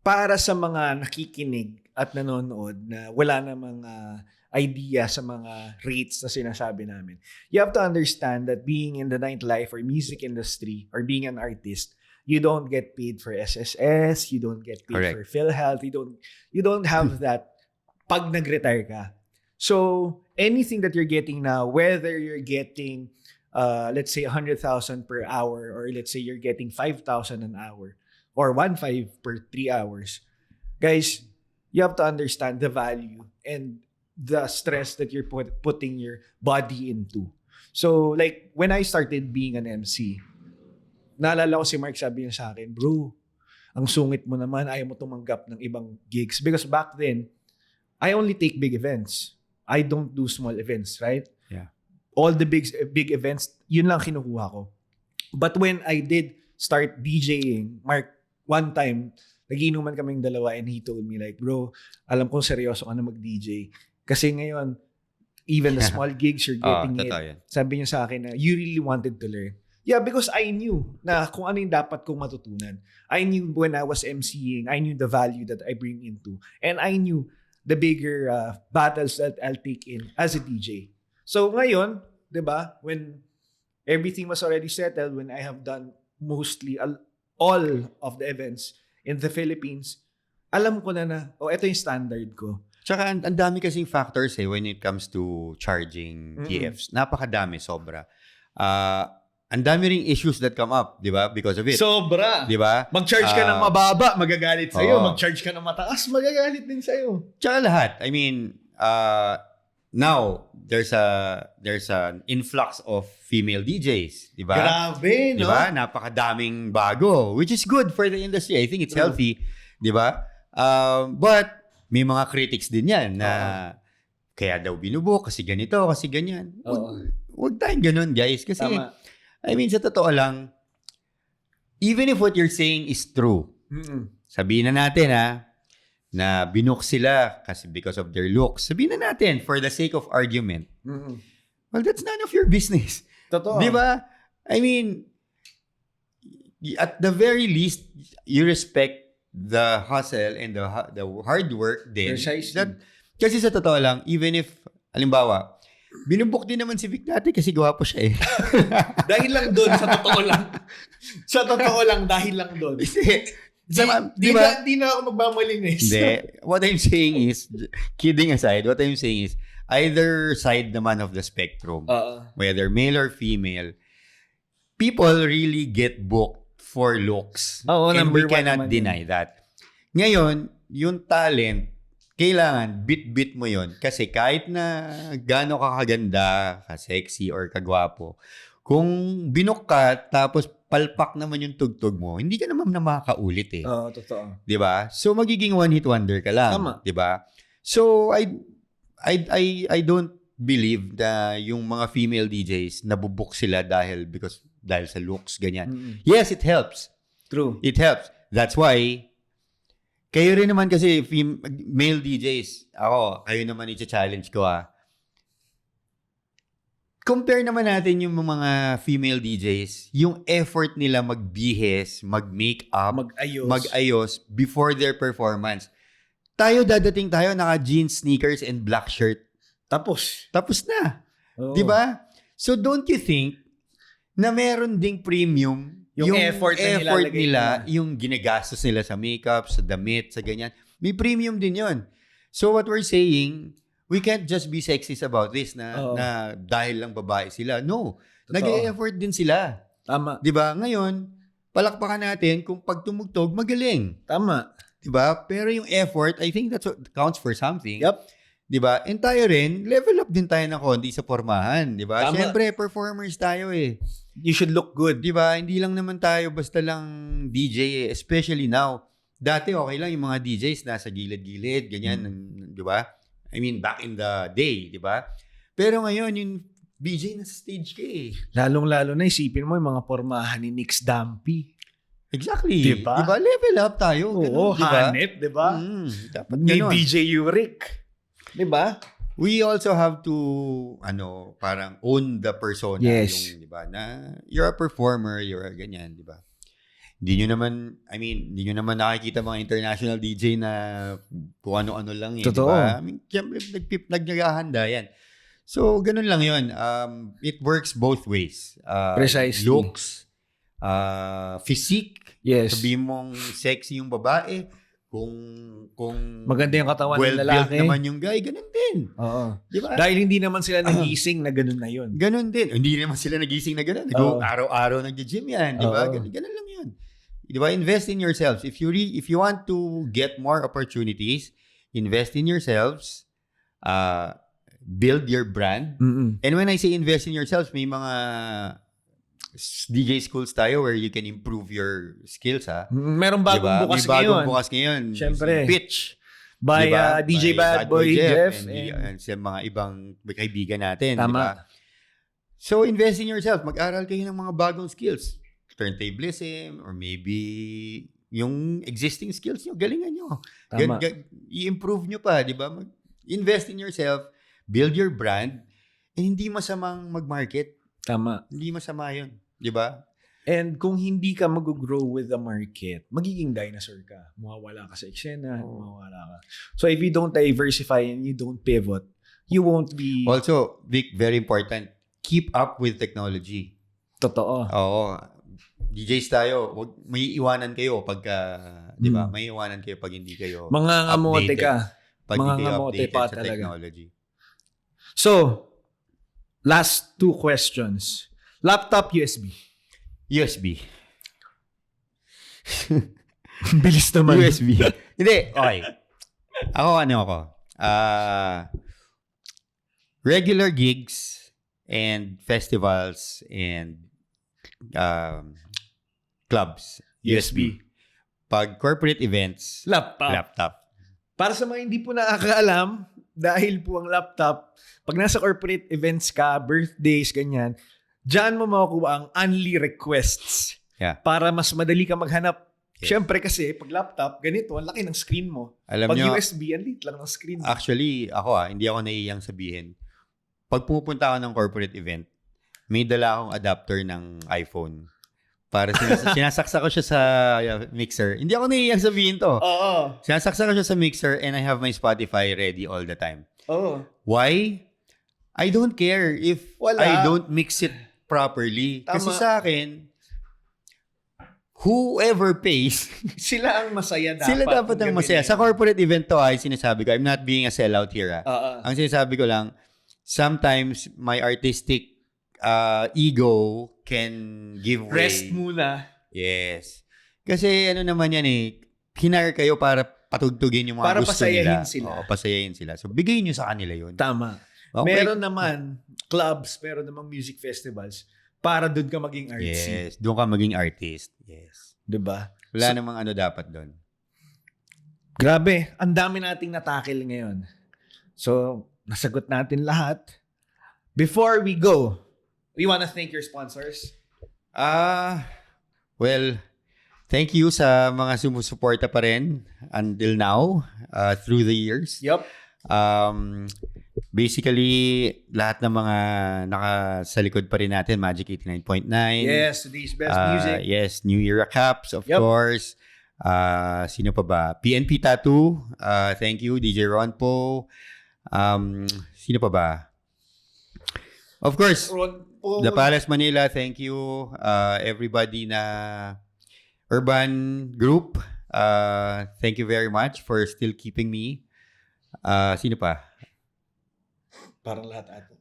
para sa mga nakikinig at nanonood na wala namang idea sa mga rates na sinasabi namin. You have to understand that being in the nightlife or music industry or being an artist, you don't get paid for SSS, you don't get paid for PhilHealth, you don't have that pag nag-retire ka. So, anything that you're getting now, whether you're getting, let's say, 100,000 per hour, or let's say you're getting 5,000 an hour, or 1.5 per 3 hours, guys, you have to understand the value and the stress that you're putting your body into. So, like, when I started being an MC, naalala ko si Mark, sabi niya sa akin, bro, ang sungit mo naman, ayaw mo tumanggap ng ibang gigs. Because back then, I only take big events. I don't do small events, right? Yeah. All the big events, yun lang kinukuha ko. But when I did start DJing, Mark, one time, nagiinuman kaming dalawa and he told me like, bro, alam kong seryoso ka na mag-DJ. Kasi ngayon, even the small gigs, you're getting it. Yan. Sabi niya sa akin na, you really wanted to learn. Yeah, because I knew na kung ano yung dapat kong matutunan. I knew when I was MCing, I knew the value that I bring into. And I knew the bigger battles that I'll take in as a DJ. So ngayon, di ba, when everything was already settled, when I have done mostly all of the events in the Philippines, alam ko na ito yung standard ko. Tsaka ang dami kasing factors when it comes to charging TFs. Napakadami, sobra. Ang dami ring issues that come up, di ba? Because of it. Sobra. Di ba? Mag-charge ka ng mababa, magagalit sa'yo. Mag-charge ka ng mataas, magagalit din sa'yo. Tsaka lahat. I mean, now, there's an influx of female DJs. Di ba? Grabe, no? Di ba? Napakadaming bago, which is good for the industry. I think it's healthy. Di ba? But, may mga critics din yan na kaya daw binubo, kasi ganito, kasi ganyan. Huwag tayong ganun, guys. Kasi, tama. I mean, sa totoo lang, even if what you're saying is true, sabihin na natin na binook sila kasi because of their looks. Sabihin na natin, for the sake of argument. Well, that's none of your business. Totoo. Di ba? I mean, at the very least, you respect the hustle and the hard work din. Kasi sa totoo lang, even if, halimbawa, binubok din naman si Vic dati kasi gwapo siya eh. Dahil lang doon, sa totoo lang. Sa totoo lang, dahil lang doon. Di na ako magmamalinis. Hindi. What I'm saying is, kidding aside, what I'm saying is, either side naman of the spectrum, whether male or female, people really get booked for looks. And we cannot deny that. Ngayon, yung talent, kailangan bit-bit mo yon kasi kahit na gaano ka kaganda, ka-sexy or kagwapo, kung binok ka tapos palpak naman yung tugtog mo, hindi ka naman na makakaulit eh. Oo, totoo. 'Di ba? So magiging one hit wonder ka lang, 'di ba? So I don't believe na yung mga female DJs nabubuk sila dahil sa looks ganyan. Yes, it helps. True. It helps. That's why kayo rin naman kasi male DJs, kayo naman i-challenge ko Compare naman natin yung mga female DJs, yung effort nila magbihis, mag-makeup, mag-ayos before their performance. Dadating tayo naka-jeans, sneakers, and black shirt. Tapos na. Oh. Diba? So don't you think na meron ding premium yung effort nila, yung ginagastos nila sa makeup, sa damit, sa ganyan. May premium din yun. So what we're saying, we can't just be sexist about this na dahil lang babae sila. No. Nag-e-effort din sila. Tama. Diba? Ngayon, palakpakan natin kung pag tumugtog, magaling. Tama. Diba? Pero yung effort, I think that's what counts for something. Yep. Diba? And tayo rin, level up din tayo ng konti sa pormahan. Diba? Tama. Siyempre, performers tayo eh. You should look good. Diba? Hindi lang naman tayo basta lang DJ eh. Especially now. Dati okay lang yung mga DJs nasa gilid-gilid, ganyan. Diba? I mean, back in the day. Diba? Pero ngayon, yung DJ nasa stage ka eh. Lalong-lalo na isipin mo yung mga pormahan ni Nix Dampy. Exactly. Diba? Diba? Level up tayo. Oo, diba? Hanep, diba? Dapat ni DJ Uric. Diba? We also have to, parang own the persona. Yes. Yung, diba, na you're a performer, you're a ganyan, diba? Hindi nyo naman nakikita mga international DJ na kung ano-ano lang eh. Totoo. Diba? I mean, naghahanda yan. So, ganun lang yun. It works both ways. Precisely. Looks, physique. Yes. Sabihin mong sexy yung babae. Kung maganda yung katawan ng lalaki. Well-built naman yung guy, ganun din. Oo. Diba? Dahil hindi naman sila nagising na ganun na yun. Ganun din. Hindi naman sila nagising na ganun. Araw-araw nag-gym yan. Diba? Ganun lang yun. Diba? Invest in yourselves. If you want to get more opportunities, invest in yourselves. Build your brand. Mm-mm. And when I say invest in yourselves, may mga DJ schools tayo where you can improve your skills, ha? Merong bagong bukas ngayon. May bagong bukas ngayon. Siyempre. Pitch. By DJ Bad Boy Jeff. And sa mga ibang kaibigan natin. Tama. Diba? So, invest in yourself. Mag-aral kayo ng mga bagong skills. Turntablism or maybe yung existing skills nyo, galingan nyo. Tama. I-improve nyo pa, di ba? Invest in yourself, build your brand, and hindi masamang mag-market. Tama. Hindi masama yun. Di ba? And kung hindi ka mag-grow with the market, magiging dinosaur ka. Mawawala ka sa eksena, mawawala ka. So if you don't diversify and you don't pivot, you won't be... Also, Vic, very important, keep up with technology. Totoo. Oo. DJs tayo, may iwanan kayo pagka, di ba? May iwanan kayo pag hindi kayo mga ngamote updated. ka. Pag Mga hindi ngamote updated pa sa talaga. technology. So, last 2 questions. Laptop, USB. USB. Bilis naman. USB. Hindi, okay. Ako. Regular gigs and festivals and clubs. USB. Pag corporate events, laptop. Para sa mga hindi po nakakaalam, dahil po ang laptop, pag nasa corporate events ka, birthdays, ganyan, dyan mo makukuha ang only requests. Yeah. Para mas madali ka maghanap. Yes. Siyempre kasi, pag laptop, ganito, ang laki ng screen mo. Alam pag nyo, USB, ang liit lang ng screen mo. Actually, ako hindi ako naiyang sabihin. Pag pupunta ako ng corporate event, may dala akong adapter ng iPhone. Para sinasaksa ko siya sa mixer. Hindi ako naiyang sabihin to. Oo. Sinasaksa ko siya sa mixer and I have my Spotify ready all the time. Oo. Why? I don't care if I don't mix it properly. Tama. Kasi sa akin, whoever pays, sila ang masaya dapat. Sila dapat ang masaya. Sa corporate event to, sinasabi ko, I'm not being a sellout here. Ang sinasabi ko lang, sometimes my artistic ego can give way. Rest muna. Yes. Kasi ano naman yan hinire kayo para patugtugin yung mga para gusto nila. Para pasayahin sila. Oo, pasayahin sila. So, bigay nyo sa kanila yun. Tama. Okay. Meron naman clubs, meron namang music festivals para doon ka maging artsy. Yes, doon ka maging artist. Yes. Diba? Wala namang dapat doon. Grabe, ang dami nating natakil ngayon. So, nasagot natin lahat. Before we go, we wanna thank your sponsors. Well, thank you sa mga sumusuporta pa rin until now, through the years. Yup. Basically, lahat ng mga sa likod pa rin natin, Magic 89.9. Yes, today's best music. Yes, New Era Caps, of course. Sino pa ba? PNP Tattoo. Thank you, DJ Ron Po. Sino pa ba? Of course, The Palace Manila, thank you. Everybody na Urban Group, thank you very much for still keeping me. Sino pa? Parang lahat ato.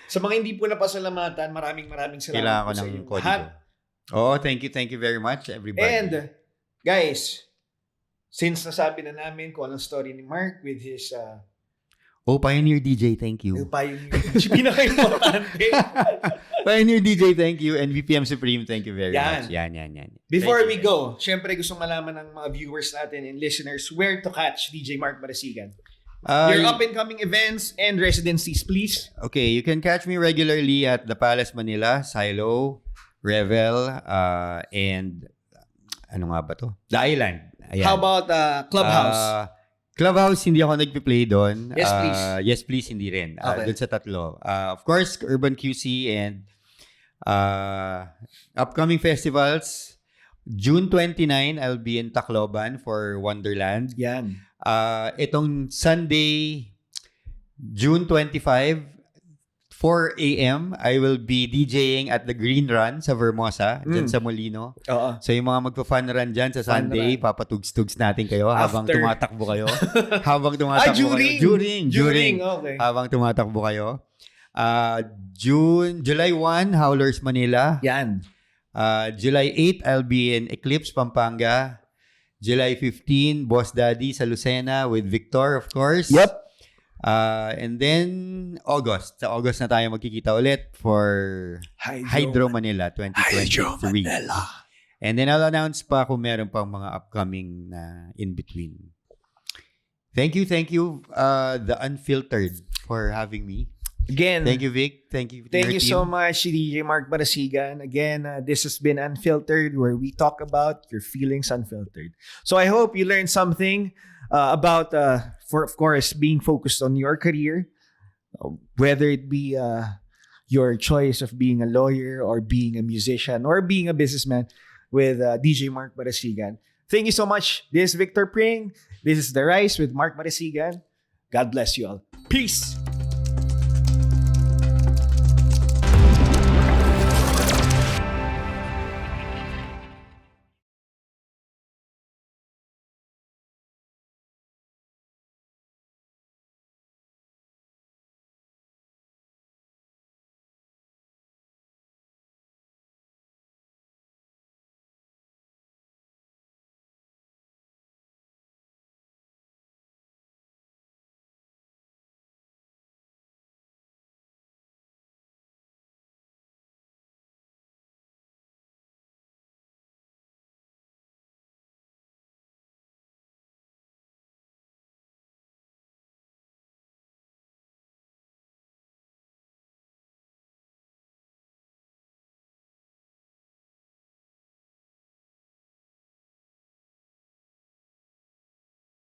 Sa mga hindi po napasalamatan, maraming salamat. Kailangan ko ng kodigo. Oh, thank you very much, everybody. And, guys, since nasabi na namin kung anong story ni Mark with his... Pioneer DJ, thank you. Pioneer DJ, pinaka-importante. Pioneer DJ, thank you. And VPM Supreme, thank you very much. Yan. Before we go, syempre gusto malaman ng mga viewers natin and listeners where to catch DJ Marc Marasigan. Your up-and-coming events and residencies, please. Okay, you can catch me regularly at the Palace Manila, Silo, Revel, and ano nga ba to? The Island. Ayan. How about Clubhouse? Clubhouse, hindi ako nagpi-play doon. Yes, please. Yes, please, hindi rin. Okay. Doon sa tatlo. Of course, Urban QC and upcoming festivals. June 29, I'll be in Tacloban for Wonderland. Yan. Itong Sunday, June 25, 4 a.m., I will be DJing at the Green Run sa Vermosa, dyan sa Molino. Oo. So yung mga magpa-fun run dyan sa Sunday, papatugs-tugs natin kayo habang tumatakbo kayo. During. Okay. Habang tumatakbo kayo. July 1, Howlers Manila. Yan. July 8, I'll be in Eclipse, Pampanga. July 15, Boss Daddy sa Lucena with Victor, of course. Yep. And then, August. Sa August na tayo magkikita ulit for Hydro Manila 2023. And then, I'll announce pa kung meron pang mga upcoming na in between. Thank you, The Unfiltered, for having me. Again, thank you, Vic. Thank you so much, DJ Marc Marasigan. Again, this has been Unfiltered, where we talk about your feelings unfiltered. So I hope you learned something about, for of course, being focused on your career, whether it be your choice of being a lawyer or being a musician or being a businessman with DJ Marc Marasigan. Thank you so much. This is Victor Pring. This is The Rise with Marc Marasigan. God bless you all. Peace!